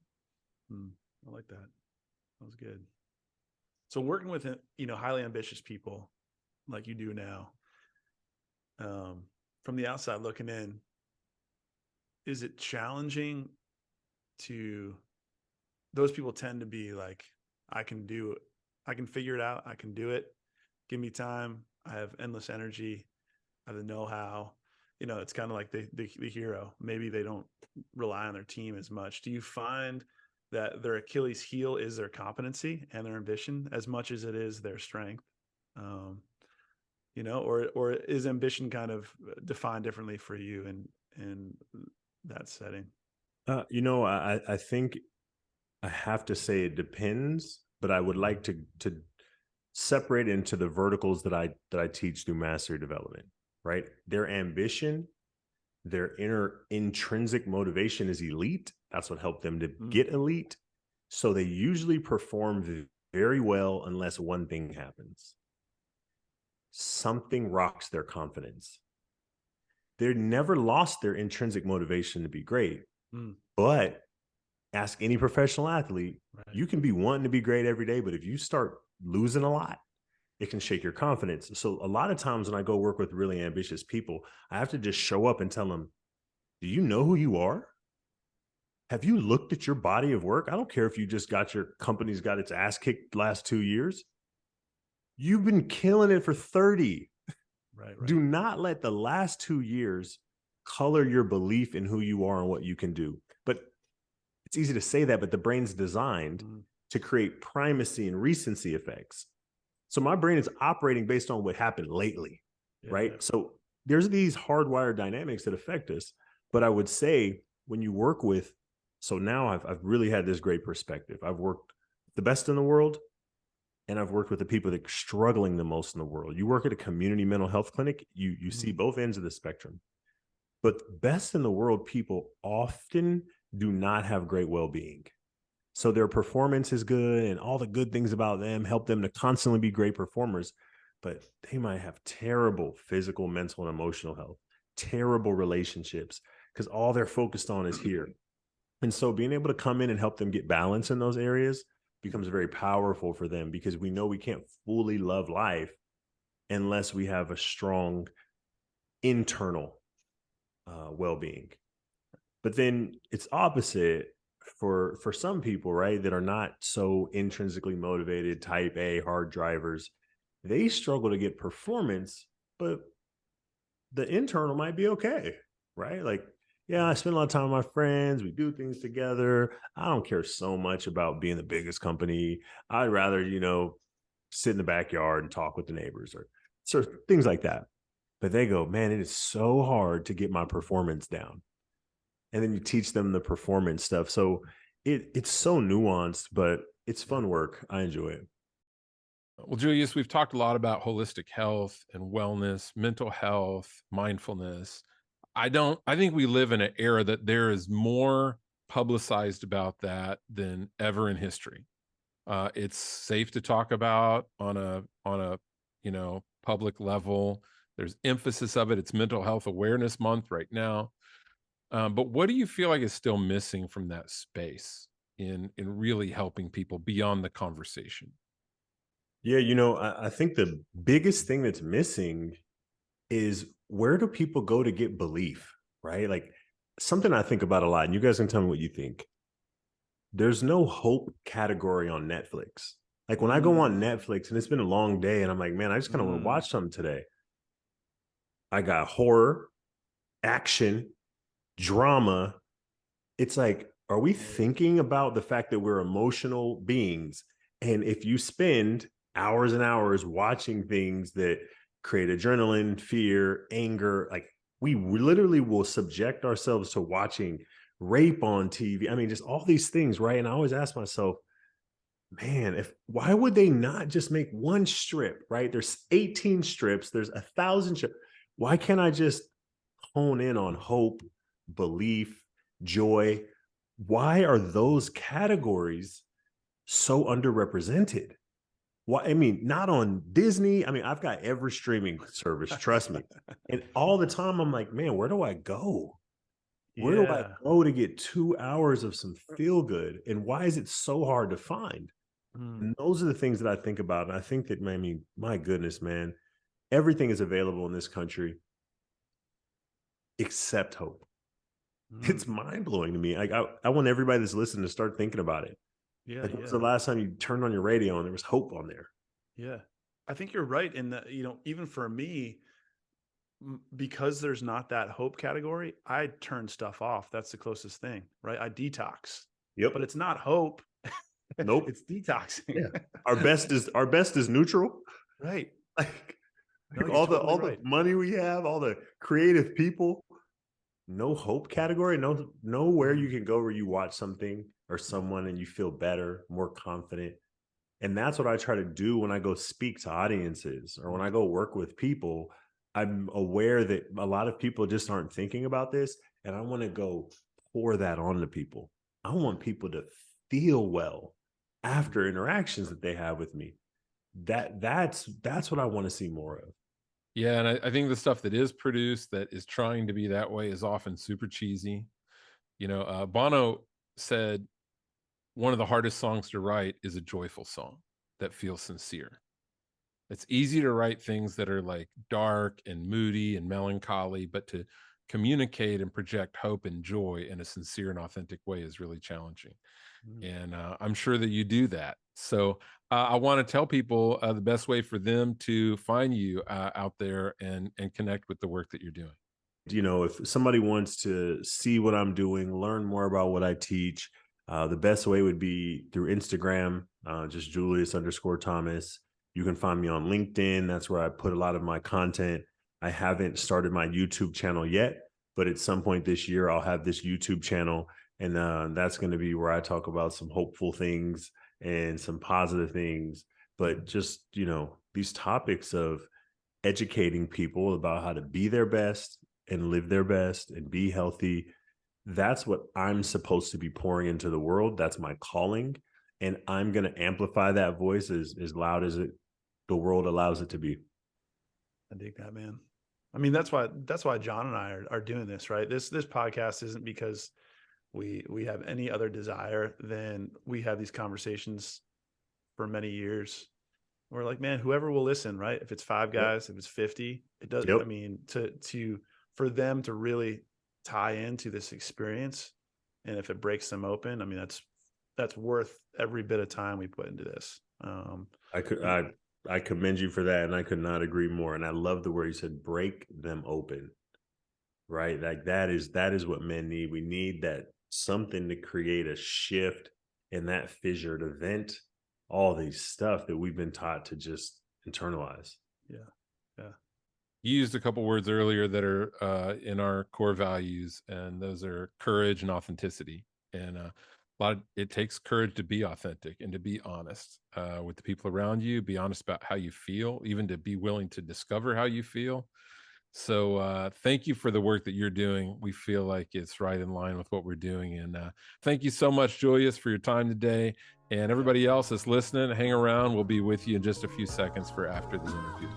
I like that. That was good. So working with, highly ambitious people like you do now, from the outside looking in, is it challenging those people tend to be like, I can do it. I can figure it out. I can do it. Give me time. I have endless energy. have the know-how. It's kind of like the hero. Maybe they don't rely on their team as much. Do you find that their Achilles heel is their competency and their ambition as much as it is their strength? Or is ambition kind of defined differently for you in that setting? I think I have to say it depends, but I would like to separate into the verticals that I teach through mastery development, right? Their ambition, their intrinsic motivation is elite. That's what helped them to get elite. So they usually perform very well unless one thing happens. Something rocks their confidence. They never lost their intrinsic motivation to be great, but ask any professional athlete, you can be wanting to be great every day, but if you start losing a lot, it can shake your confidence. So a lot of times when I go work with really ambitious people, I have to just show up and tell them, do you know who you are? Have you looked at your body of work? I don't care if you just got your company's got its ass kicked the last 2 years. You've been killing it for 30. Right. Do not let the last 2 years color your belief in who you are and what you can do. But it's easy to say that, but the brain's designed to create primacy and recency effects. So my brain is operating based on what happened lately, right? Yeah. So there's these hardwired dynamics that affect us. But I would say when you work with, so now I've really had this great perspective. I've worked the best in the world, and I've worked with the people that are struggling the most in the world. You work at a community mental health clinic, you see both ends of the spectrum. But best in the world people often do not have great well-being. So their performance is good and all the good things about them help them to constantly be great performers, but they might have terrible physical, mental, and emotional health, terrible relationships, because all they're focused on is here. And so being able to come in and help them get balance in those areas becomes very powerful for them, because we know we can't fully love life unless we have a strong internal well-being. But then it's opposite for some people, right, that are not so intrinsically motivated, type A, hard drivers. They struggle to get performance, but the internal might be okay, right? Like, yeah, I spend a lot of time with my friends. We do things together. I don't care so much about being the biggest company. I'd rather, sit in the backyard and talk with the neighbors or sort of things like that. But they go, man, it is so hard to get my performance down. And then you teach them the performance stuff. So it's so nuanced, but it's fun work. I enjoy it. Well, Julius, we've talked a lot about holistic health and wellness, mental health, mindfulness. I think we live in an era that there is more publicized about that than ever in history. It's safe to talk about on a public level. There's emphasis of it. It's Mental Health Awareness Month right now. But what do you feel like is still missing from that space in really helping people beyond the conversation? Yeah, I think the biggest thing that's missing is, where do people go to get belief, right? Like, something I think about a lot, and you guys can tell me what you think. There's no hope category on Netflix. Like when I go on Netflix and it's been a long day and I'm like, man, I just kind of want to watch something today. I got horror, action, drama. It's like, are we thinking about the fact that we're emotional beings? And if you spend hours and hours watching things that create adrenaline, fear, anger, like, we literally will subject ourselves to watching rape on TV. I mean, just all these things, right? And I always ask myself, man, why would they not just make one strip, right? There's 18 strips, there's 1,000 strips. Why can't I just hone in on hope, belief, joy? Why are those categories so underrepresented? Why? I mean, not on Disney. I mean, I've got every streaming service, trust me. And all the time I'm like, man, where do I go? Where do I go to get 2 hours of some feel good? And why is it so hard to find? And those are the things that I think about. And I think that, I mean, my goodness, man, everything is available in this country except hope. It's mind blowing to me. Like, I want everybody that's listening to start thinking about it. Yeah. Like, when was the last time you turned on your radio and there was hope on there? Yeah. I think you're right in that, even for me, because there's not that hope category, I turn stuff off. That's the closest thing, right? I detox, Yep. but it's not hope. Nope. It's detoxing. Yeah. Our best is neutral. Right. Like, No, you're all totally the right. money we have, all the creative people, no hope category, nowhere you can go where you watch something or someone and you feel better, more confident. And that's what I try to do when I go speak to audiences or when I go work with people. I'm aware that a lot of people just aren't thinking about this. And I want to go pour that onto people. I want people to feel well after interactions that they have with me. That's what I want to see more of. Yeah, and I think the stuff that is produced that is trying to be that way is often super cheesy. Bono said one of the hardest songs to write is a joyful song that feels sincere. It's easy to write things that are like dark and moody and melancholy, but to communicate and project hope and joy in a sincere and authentic way is really challenging. And I'm sure that you do that. So I want to tell people the best way for them to find you out there and connect with the work that you're doing. If somebody wants to see what I'm doing, learn more about what I teach, the best way would be through Instagram, just Julius_Thomas. You can find me on LinkedIn. That's where I put a lot of my content. I haven't started my YouTube channel yet, but at some point this year, I'll have this YouTube channel. And that's going to be where I talk about some hopeful things and some positive things. But just, these topics of educating people about how to be their best and live their best and be healthy. That's what I'm supposed to be pouring into the world. That's my calling. And I'm going to amplify that voice as loud as the world allows it to be. I dig that, man. I mean, that's why John and I are doing this, right? This podcast isn't because we have any other desire than we have these conversations for many years. We're like, man, whoever will listen, right? If it's 5 guys, if it's 50, it does. Yep. I mean, for them to really tie into this experience, and if it breaks them open, I mean, that's worth every bit of time we put into this. I commend you for that, and I could not agree more. And I love the word you said, break them open. Right? Like that is what men need. We need that something to create a shift in that fissure, to vent all these stuff that we've been taught to just internalize. Yeah. You used a couple words earlier that are in our core values, and those are courage and authenticity. And it takes courage to be authentic and to be honest with the people around you, be honest about how you feel, even to be willing to discover how you feel. So thank you for the work that you're doing. We feel like it's right in line with what we're doing. And thank you so much, Julius, for your time today. And everybody else that's listening, hang around. We'll be with you in just a few seconds for After the Interview.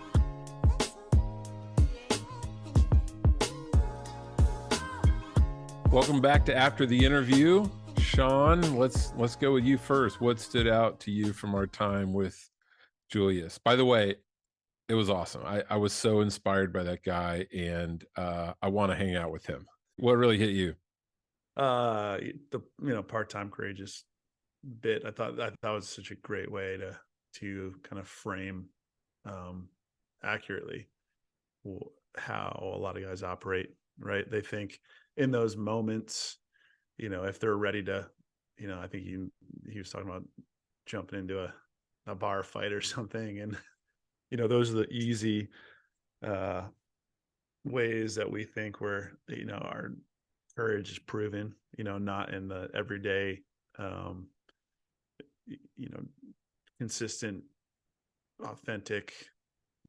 Welcome back to After the Interview. Sean, let's go with you first. What stood out to you from our time with Julius? By the way, it was awesome. I was so inspired by that guy, and I want to hang out with him. What really hit you? The part-time courageous bit. I thought that was such a great way to kind of frame accurately how a lot of guys operate, right? They think in those moments, if they're ready to, I think he was talking about jumping into a bar fight or something, and those are the easy ways that we think our courage is proven, not in the everyday, consistent, authentic,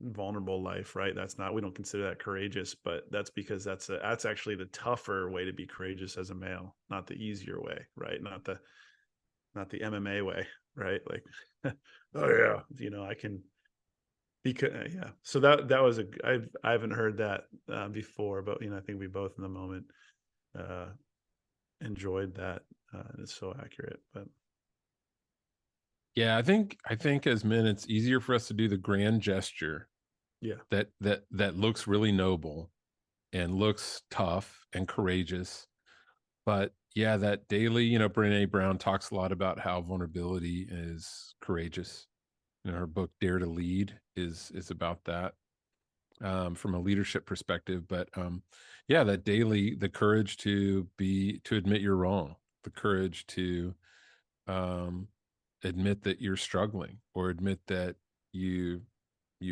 vulnerable life, right? We don't consider that courageous, but that's because that's actually the tougher way to be courageous as a male, not the easier way, right? Not the MMA way, right? Like, oh yeah, I can. Because so that was I haven't heard that before, but I think we both in the moment enjoyed that. It's so accurate. But yeah, I think as men, it's easier for us to do the grand gesture. Yeah, that looks really noble and looks tough and courageous. But yeah, that daily, Brené Brown talks a lot about how vulnerability is courageous. Her book Dare to Lead is about that. from a leadership perspective. But yeah, the courage to admit you're wrong, the courage to admit that you're struggling, or admit that you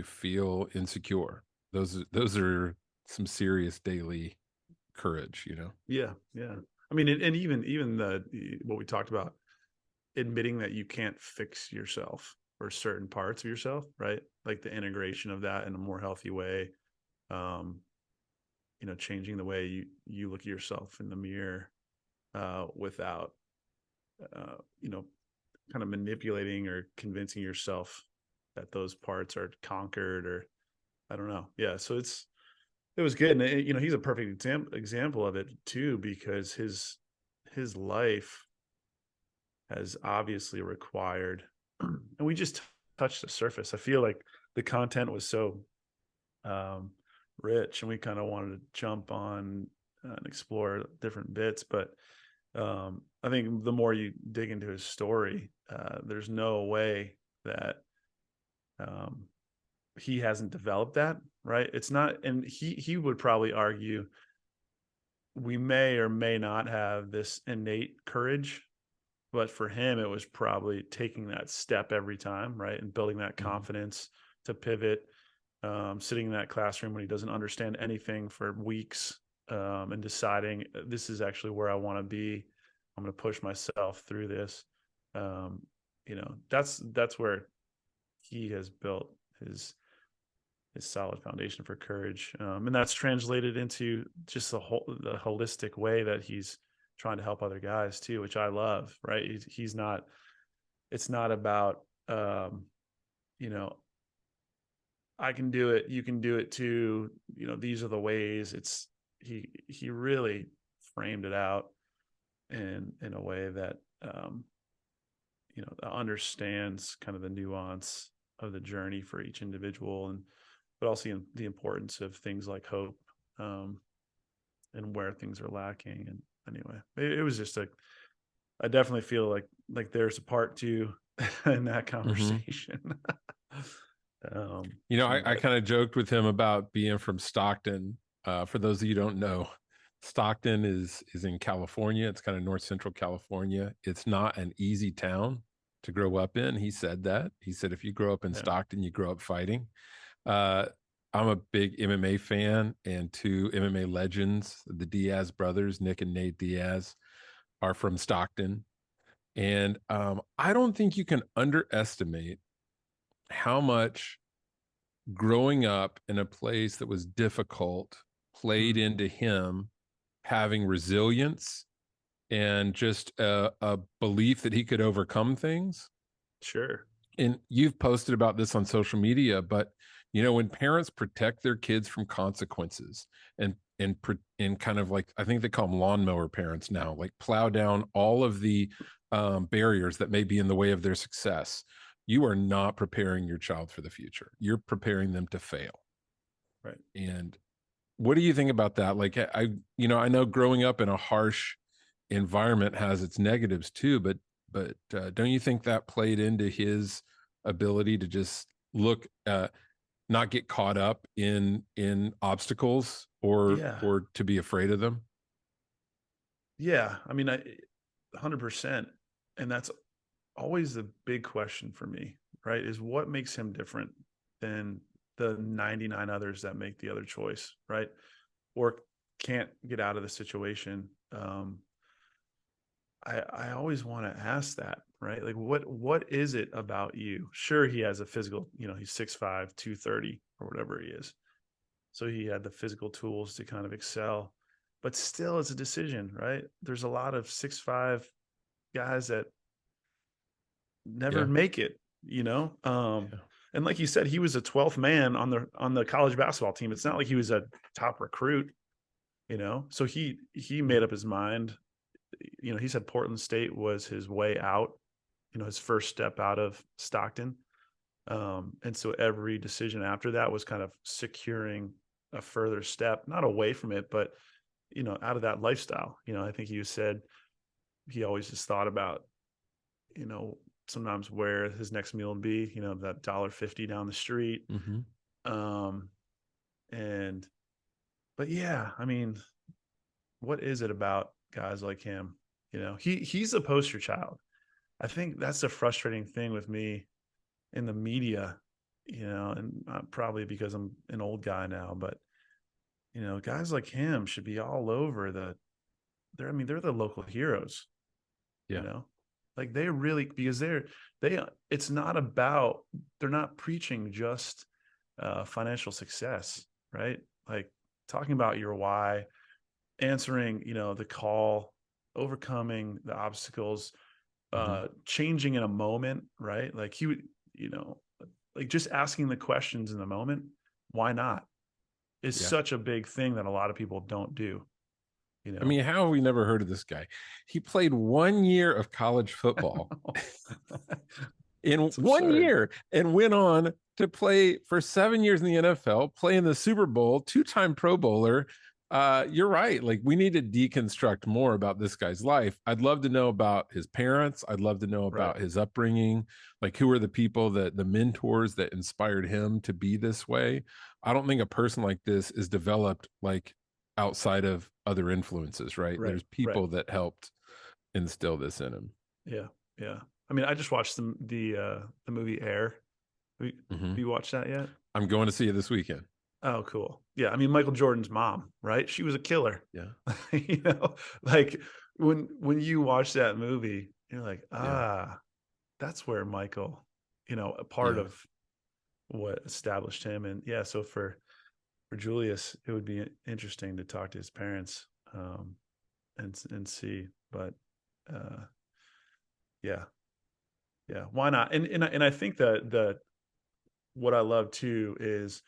feel insecure. Those are some serious daily courage, you know? Yeah. Yeah. I mean, and even what we talked about, admitting that you can't fix yourself or certain parts of yourself, right? Like the integration of that in a more healthy way. Um, changing the way you look at yourself in the mirror, without, uh, you know, kind of manipulating or convincing yourself that those parts are conquered, or I don't know. Yeah. So it was good. And he's a perfect example of it too, because his life has obviously required, and we just touched the surface. I feel like the content was so um, rich, and we kind of wanted to jump on and explore different bits. But I think the more you dig into his story, there's no way that um, he hasn't developed that, right? It's not, and he would probably argue we may or may not have this innate courage, but for him it was probably taking that step every time, right? And building that confidence to pivot, sitting in that classroom when he doesn't understand anything for weeks, and deciding this is actually where I want to be. I'm going to push myself through this. That's where he has built his solid foundation for courage, and that's translated into just the holistic way that he's trying to help other guys too, which I love. Right? He's not. It's not about I can do it, you can do it too. These are the ways. It's he really framed it out in a way that understands kind of the nuance of the journey for each individual, and but also the importance of things like hope, and where things are lacking. And anyway, it was just I definitely feel like there's a part two in that conversation. I kind of joked with him about being from Stockton. For those of you who don't know, Stockton is in California. It's kind of north central California. It's not an easy town to grow up in. He said that. He said if you grow up in Stockton, you grow up fighting. I'm a big MMA fan, and two MMA legends, the Diaz brothers, Nick and Nate Diaz, are from Stockton. And I don't think you can underestimate how much growing up in a place that was difficult played into him having resilience and just a belief that he could overcome things. Sure. And you've posted about this on social media, but when parents protect their kids from consequences and kind of like, I think they call them lawnmower parents now, like plow down all of the barriers that may be in the way of their success, you are not preparing your child for the future. You're preparing them to fail. Right. And what do you think about that? Like, I know growing up in a harsh environment has its negatives too, but don't you think that played into his ability to just not get caught up in obstacles or to be afraid of them? Yeah. I mean, 100%. And that's always the big question for me, right? Is what makes him different than the 99 others that make the other choice, right? Or can't get out of the situation. I always want to ask that, right? Like, what is it about you? Sure, he has a physical, he's 6'5", 230 or whatever he is. So he had the physical tools to kind of excel, but still it's a decision, right? There's a lot of 6'5" guys that never make it, and like you said, he was a 12th man on the college basketball team. It's not like he was a top recruit, so he made up his mind. He said Portland State was his way out, his first step out of Stockton. And so every decision after that was kind of securing a further step, not away from it, but, out of that lifestyle. I think you said he always just thought about, sometimes where his next meal would be, that $1.50 down the street. But yeah, I mean, what is it about guys like him? He's a poster child. I think that's the frustrating thing with me in the media, and probably because I'm an old guy now, but guys like him should be all over they're the local heroes, Yeah. like they really, because it's not about, they're not preaching just financial success, right? Like talking about your why, answering, the call, overcoming the obstacles, changing in a moment, right? Like he would, like just asking the questions in the moment, why not, is such a big thing that a lot of people don't do. I mean, how have we never heard of this guy? He played 1 year of college football in It's 1 absurd. year and went on to play for 7 years in the NFL, play in the Super Bowl, 2-time Pro Bowler. You're right. Like, we need to deconstruct more about this guy's life. I'd love to know about his parents. I'd love to know about his upbringing. Like, who are the people the mentors that inspired him to be this way? I don't think a person like this is developed like outside of other influences, right? There's people that helped instill this in him. Yeah. Yeah. I mean, I just watched the movie Air. Have you watched that yet? I'm going to see it this weekend. Oh, cool. Yeah. I mean, Michael Jordan's mom, right? She was a killer. Yeah. Like when you watch that movie, you're like, that's where Michael, a part of what established him. And yeah, so for Julius, it would be interesting to talk to his parents, and see, but, yeah, why not? And I think that what I love too is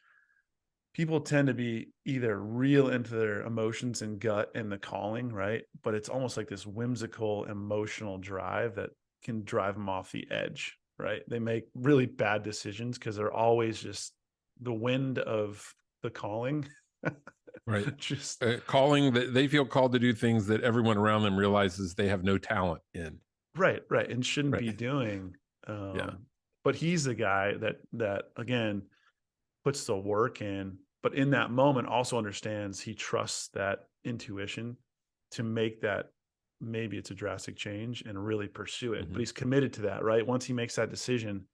people tend to be either real into their emotions and gut and the calling, right? But it's almost like this whimsical emotional drive that can drive them off the edge, right? They make really bad decisions because they're always just the wind of the calling. Right. Just calling that they feel called to do things that everyone around them realizes they have no talent in. Right. And shouldn't be doing. But he's the guy that again puts the work in, but in that moment also understands, he trusts that intuition to make that, maybe it's a drastic change, and really pursue it. But he's committed to that, right? Once he makes that decision,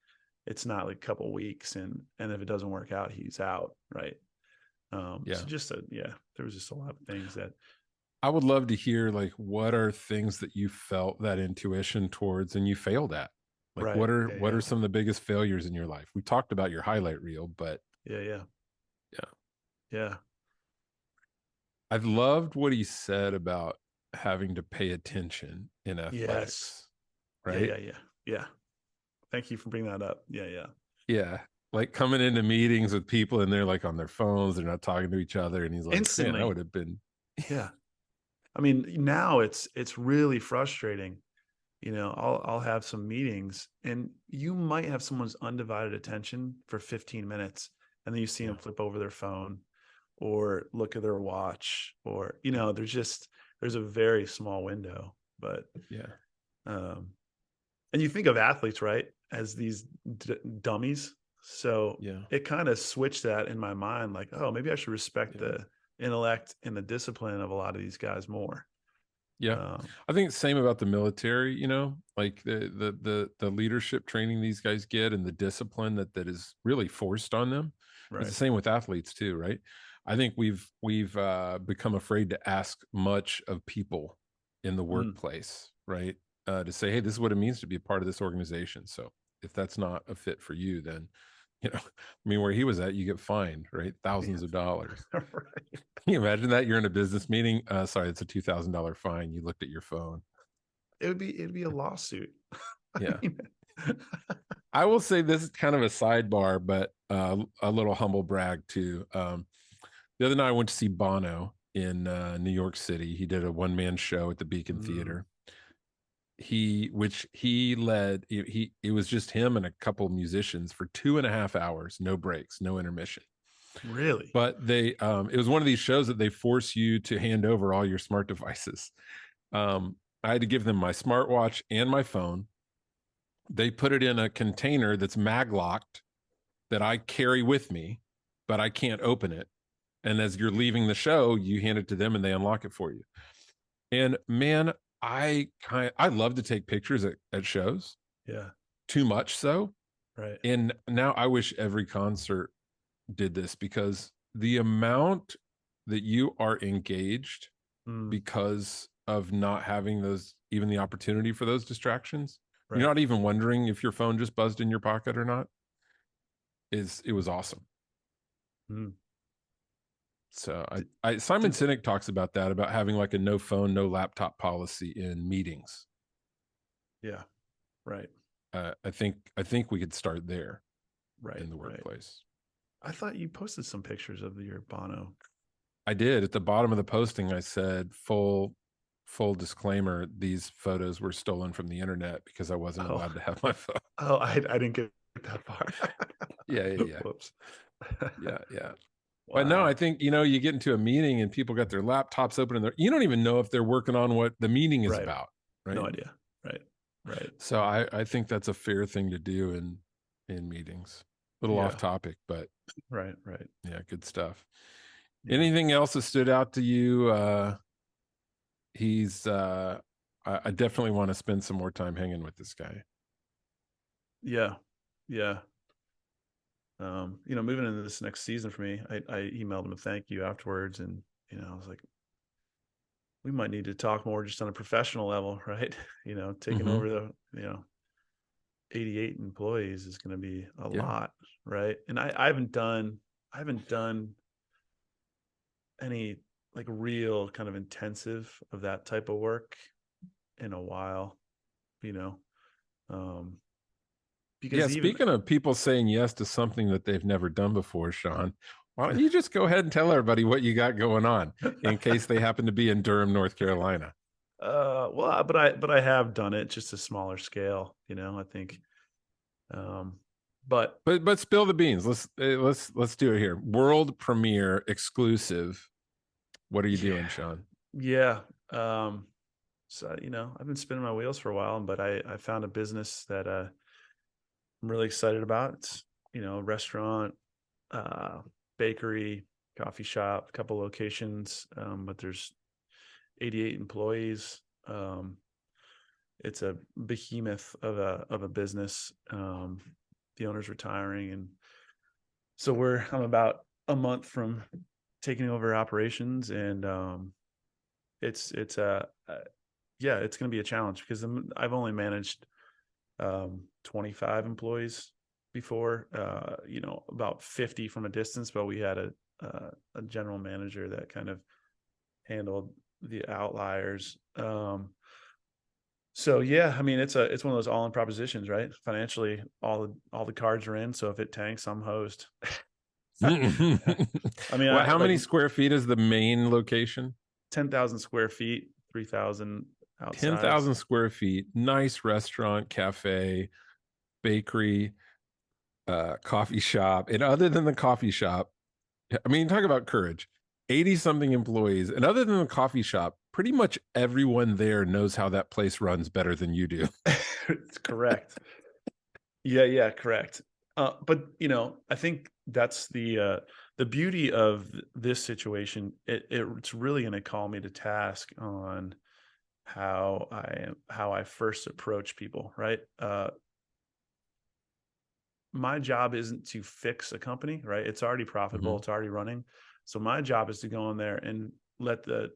it's not like a couple weeks and if it doesn't work out, he's out, right? So there was just a lot of things that I would love to hear, like, what are things that you felt that intuition towards and you failed at? Like, what are some of the biggest failures in your life? We talked about your highlight reel, but yeah. I've loved what he said about having to pay attention in athletics. Right? Yeah. Thank you for bringing that up. Yeah. Yeah. Like coming into meetings with people and they're like on their phones, they're not talking to each other. And he's like, instantly, man, I would have been. Yeah. I mean, now it's really frustrating. I'll have some meetings and you might have someone's undivided attention for 15 minutes. And then you see them flip over their phone or look at their watch, or, there's a very small window, but and you think of athletes, right, as these dummies. So it kind of switched that in my mind, like, oh, maybe I should respect the intellect and the discipline of a lot of these guys more. I think the same about the military, like the leadership training these guys get and the discipline that is really forced on them. Right. It's the same with athletes too, right? I think we've become afraid to ask much of people in the workplace, right? To say, hey, this is what it means to be a part of this organization. So if that's not a fit for you, then, I mean, where he was at, you get fined, right? Thousands of dollars. Right. Can you imagine that? You're in a business meeting. Sorry, it's a $2,000 fine. You looked at your phone. It'd be a lawsuit. Yeah. I will say this is kind of a sidebar, but a little humble brag too. The other night I went to see Bono in New York City. He did a one-man show at the Beacon Theater. Which he led. It was just him and a couple of musicians for 2.5 hours, no breaks, no intermission. Really? But it was one of these shows that they force you to hand over all your smart devices. I had to give them my smartwatch and my phone. They put it in a container that's mag locked that I carry with me, but I can't open it. And as you're leaving the show, you hand it to them and they unlock it for you. And man, I love to take pictures at shows. Yeah. Too much so. Right. And now I wish every concert did this, because the amount that you are engaged because of not having those, even the opportunity for those distractions. Right. You're not even wondering if your phone just buzzed in your pocket or not. It was awesome. So Simon Sinek talks about that, about having like a no phone, no laptop policy in meetings. Yeah. Right. I think we could start there. Right. In the workplace. I thought you posted some pictures of your Bono. I did. At the bottom of the posting, I said, full disclaimer, these photos were stolen from the internet because I wasn't allowed to have my phone. Oh, I didn't get that far. Yeah. Whoops. Yeah. Wow. But no, I think, you get into a meeting and people got their laptops open and you don't even know if they're working on what the meeting is about. Right. No idea. Right. So I think that's a fair thing to do in meetings. A little off topic, but right. Yeah, good stuff. Yeah. Anything else that stood out to you? I definitely want to spend some more time hanging with this guy. Yeah. Moving into this next season for me, I emailed him a thank you afterwards, and I was like, we might need to talk more just on a professional level, right? Taking over the 88 employees is going to be a lot, right? And I haven't done any like real kind of intensive of that type of work in a while, because speaking of people saying yes to something that they've never done before, Sean, why don't you just go ahead and tell everybody what you got going on in case they happen to be in Durham, North Carolina? Well, but I have done it, just a smaller scale, I think. But spill the beans. Let's do it here. World premiere exclusive. What are you doing, Sean? Yeah. So, I've been spinning my wheels for a while, but I found a business that I'm really excited about. It's, a restaurant, bakery, coffee shop, a couple locations, but there's 88 employees. It's a behemoth of a business. The owner's retiring, and so I'm about a month from taking over operations, and it's going to be a challenge because I've only managed 25 employees before, about 50 from a distance, but we had a general manager that kind of handled the outliers. So yeah, I mean, it's one of those all-in propositions, right? Financially, all the cards are in. So if it tanks, I'm hosed. I mean, how many square feet is the main location? 10,000 square feet, 3,000 outside. 10,000 square feet. Nice restaurant, cafe, bakery, coffee shop. And other than the coffee shop, I mean, talk about courage. 80 something employees. And other than the coffee shop, pretty much everyone there knows how that place runs better than you do. It's correct. Yeah, correct. But I think that's the beauty of this situation. It's really going to call me to task on how I first approach people, right? My job isn't to fix a company, right? It's already profitable. It's already running. So my job is to go in there and let the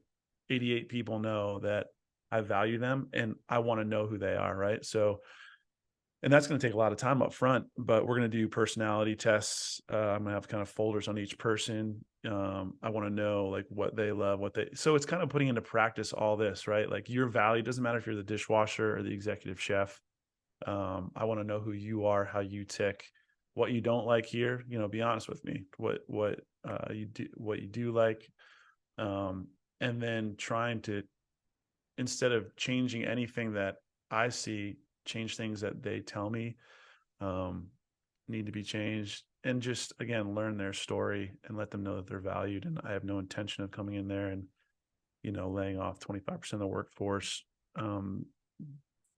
88 people know that I value them and I want to know who they are, right? So, and that's going to take a lot of time up front, but we're going to do personality tests. I'm going to have kind of folders on each person. I want to know like what they love, so it's kind of putting into practice all this, right? Like your value doesn't matter if you're the dishwasher or the executive chef. I want to know who you are, how you tick, what you don't like here, be honest with me, what you do like. And then trying to, instead of changing anything that I see, change things that they tell me need to be changed, and just again learn their story and let them know that they're valued. And I have no intention of coming in there and laying off 25% of the workforce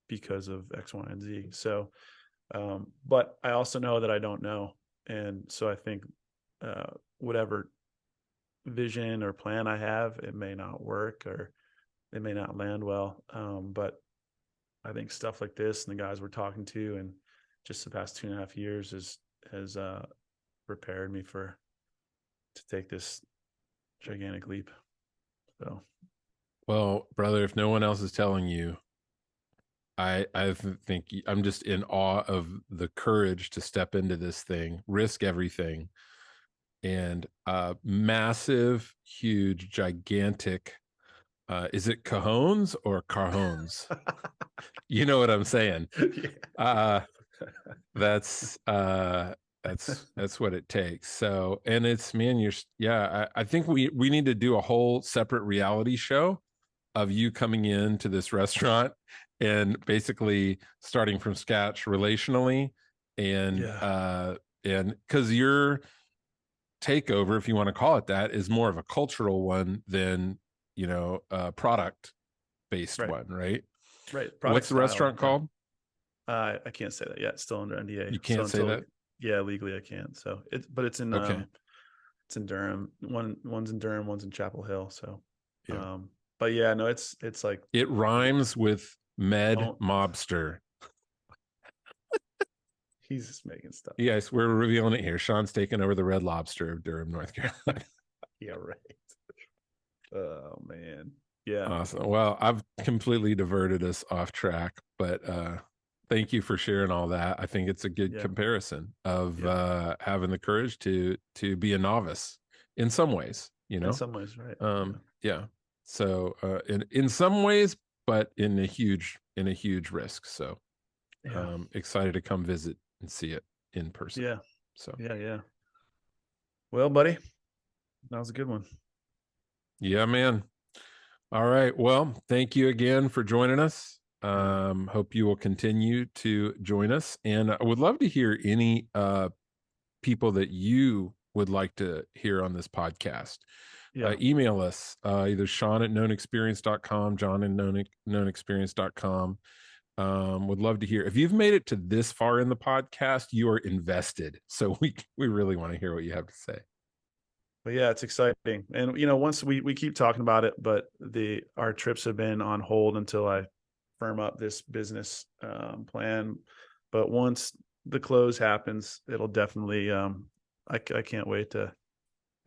because of X, Y, and Z. So but I also know that I don't know, and so I think whatever vision or plan I have, it may not work or it may not land well. But I think stuff like this and the guys we're talking to and just the past 2.5 years has prepared me to take this gigantic leap. So, Well, brother, if no one else is telling you, I think I'm just in awe of the courage to step into this thing, risk everything, and massive, huge, gigantic. Is it cajones or carjones? You know what I'm saying? yeah. That's what it takes. So, and it's, man, I think we need to do a whole separate reality show of you coming into this restaurant and basically starting from scratch relationally, and because your takeover, if you want to call it that, is more of a cultural one than, product based one, right? Right. What's the restaurant called? I can't say that yet. It's still under NDA. You can't say that? Yeah, legally I can't. So it's in okay. It's in Durham. One's in Durham, one's in Chapel Hill. So Yeah. but yeah, no, it's like it rhymes with mobster. He's just making stuff. Yes, we're revealing it here. Sean's taking over the Red Lobster of Durham, North Carolina. Yeah, right. Oh man. Yeah. Awesome. Well, I've completely diverted us off track, but thank you for sharing all that. I think it's a good comparison of having the courage to be a novice in some ways, In some ways, right. Yeah. So in some ways, but in a huge risk. So excited to come visit and see it in person. Yeah. So yeah. Well, buddy, that was a good one. Yeah, man. All right. Well, thank you again for joining us. Hope you will continue to join us. And I would love to hear any people that you would like to hear on this podcast. Email us either Sean at knownexperience.com, John at knownexperience.com. Would love to hear. If you've made it to this far in the podcast, you are invested. So we really want to hear what you have to say. But yeah, it's exciting. And, once we keep talking about it, but our trips have been on hold until I firm up this business plan. But once the close happens, it'll definitely, I can't wait to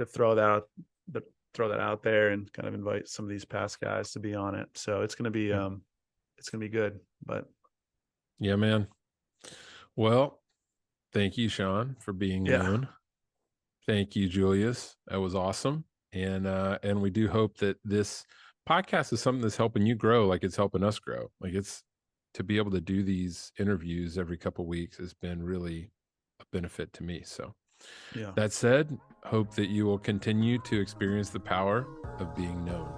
throw that out there and kind of invite some of these past guys to be on it. So it's going to be, it's going to be good, but yeah, man. Well, thank you, Sean, for being known. Thank you, Julius. That was awesome. And we do hope that this podcast is something that's helping you grow, like it's helping us grow. Like it's to be able to do these interviews every couple of weeks has been really a benefit to me. So that said, hope that you will continue to experience the power of being known.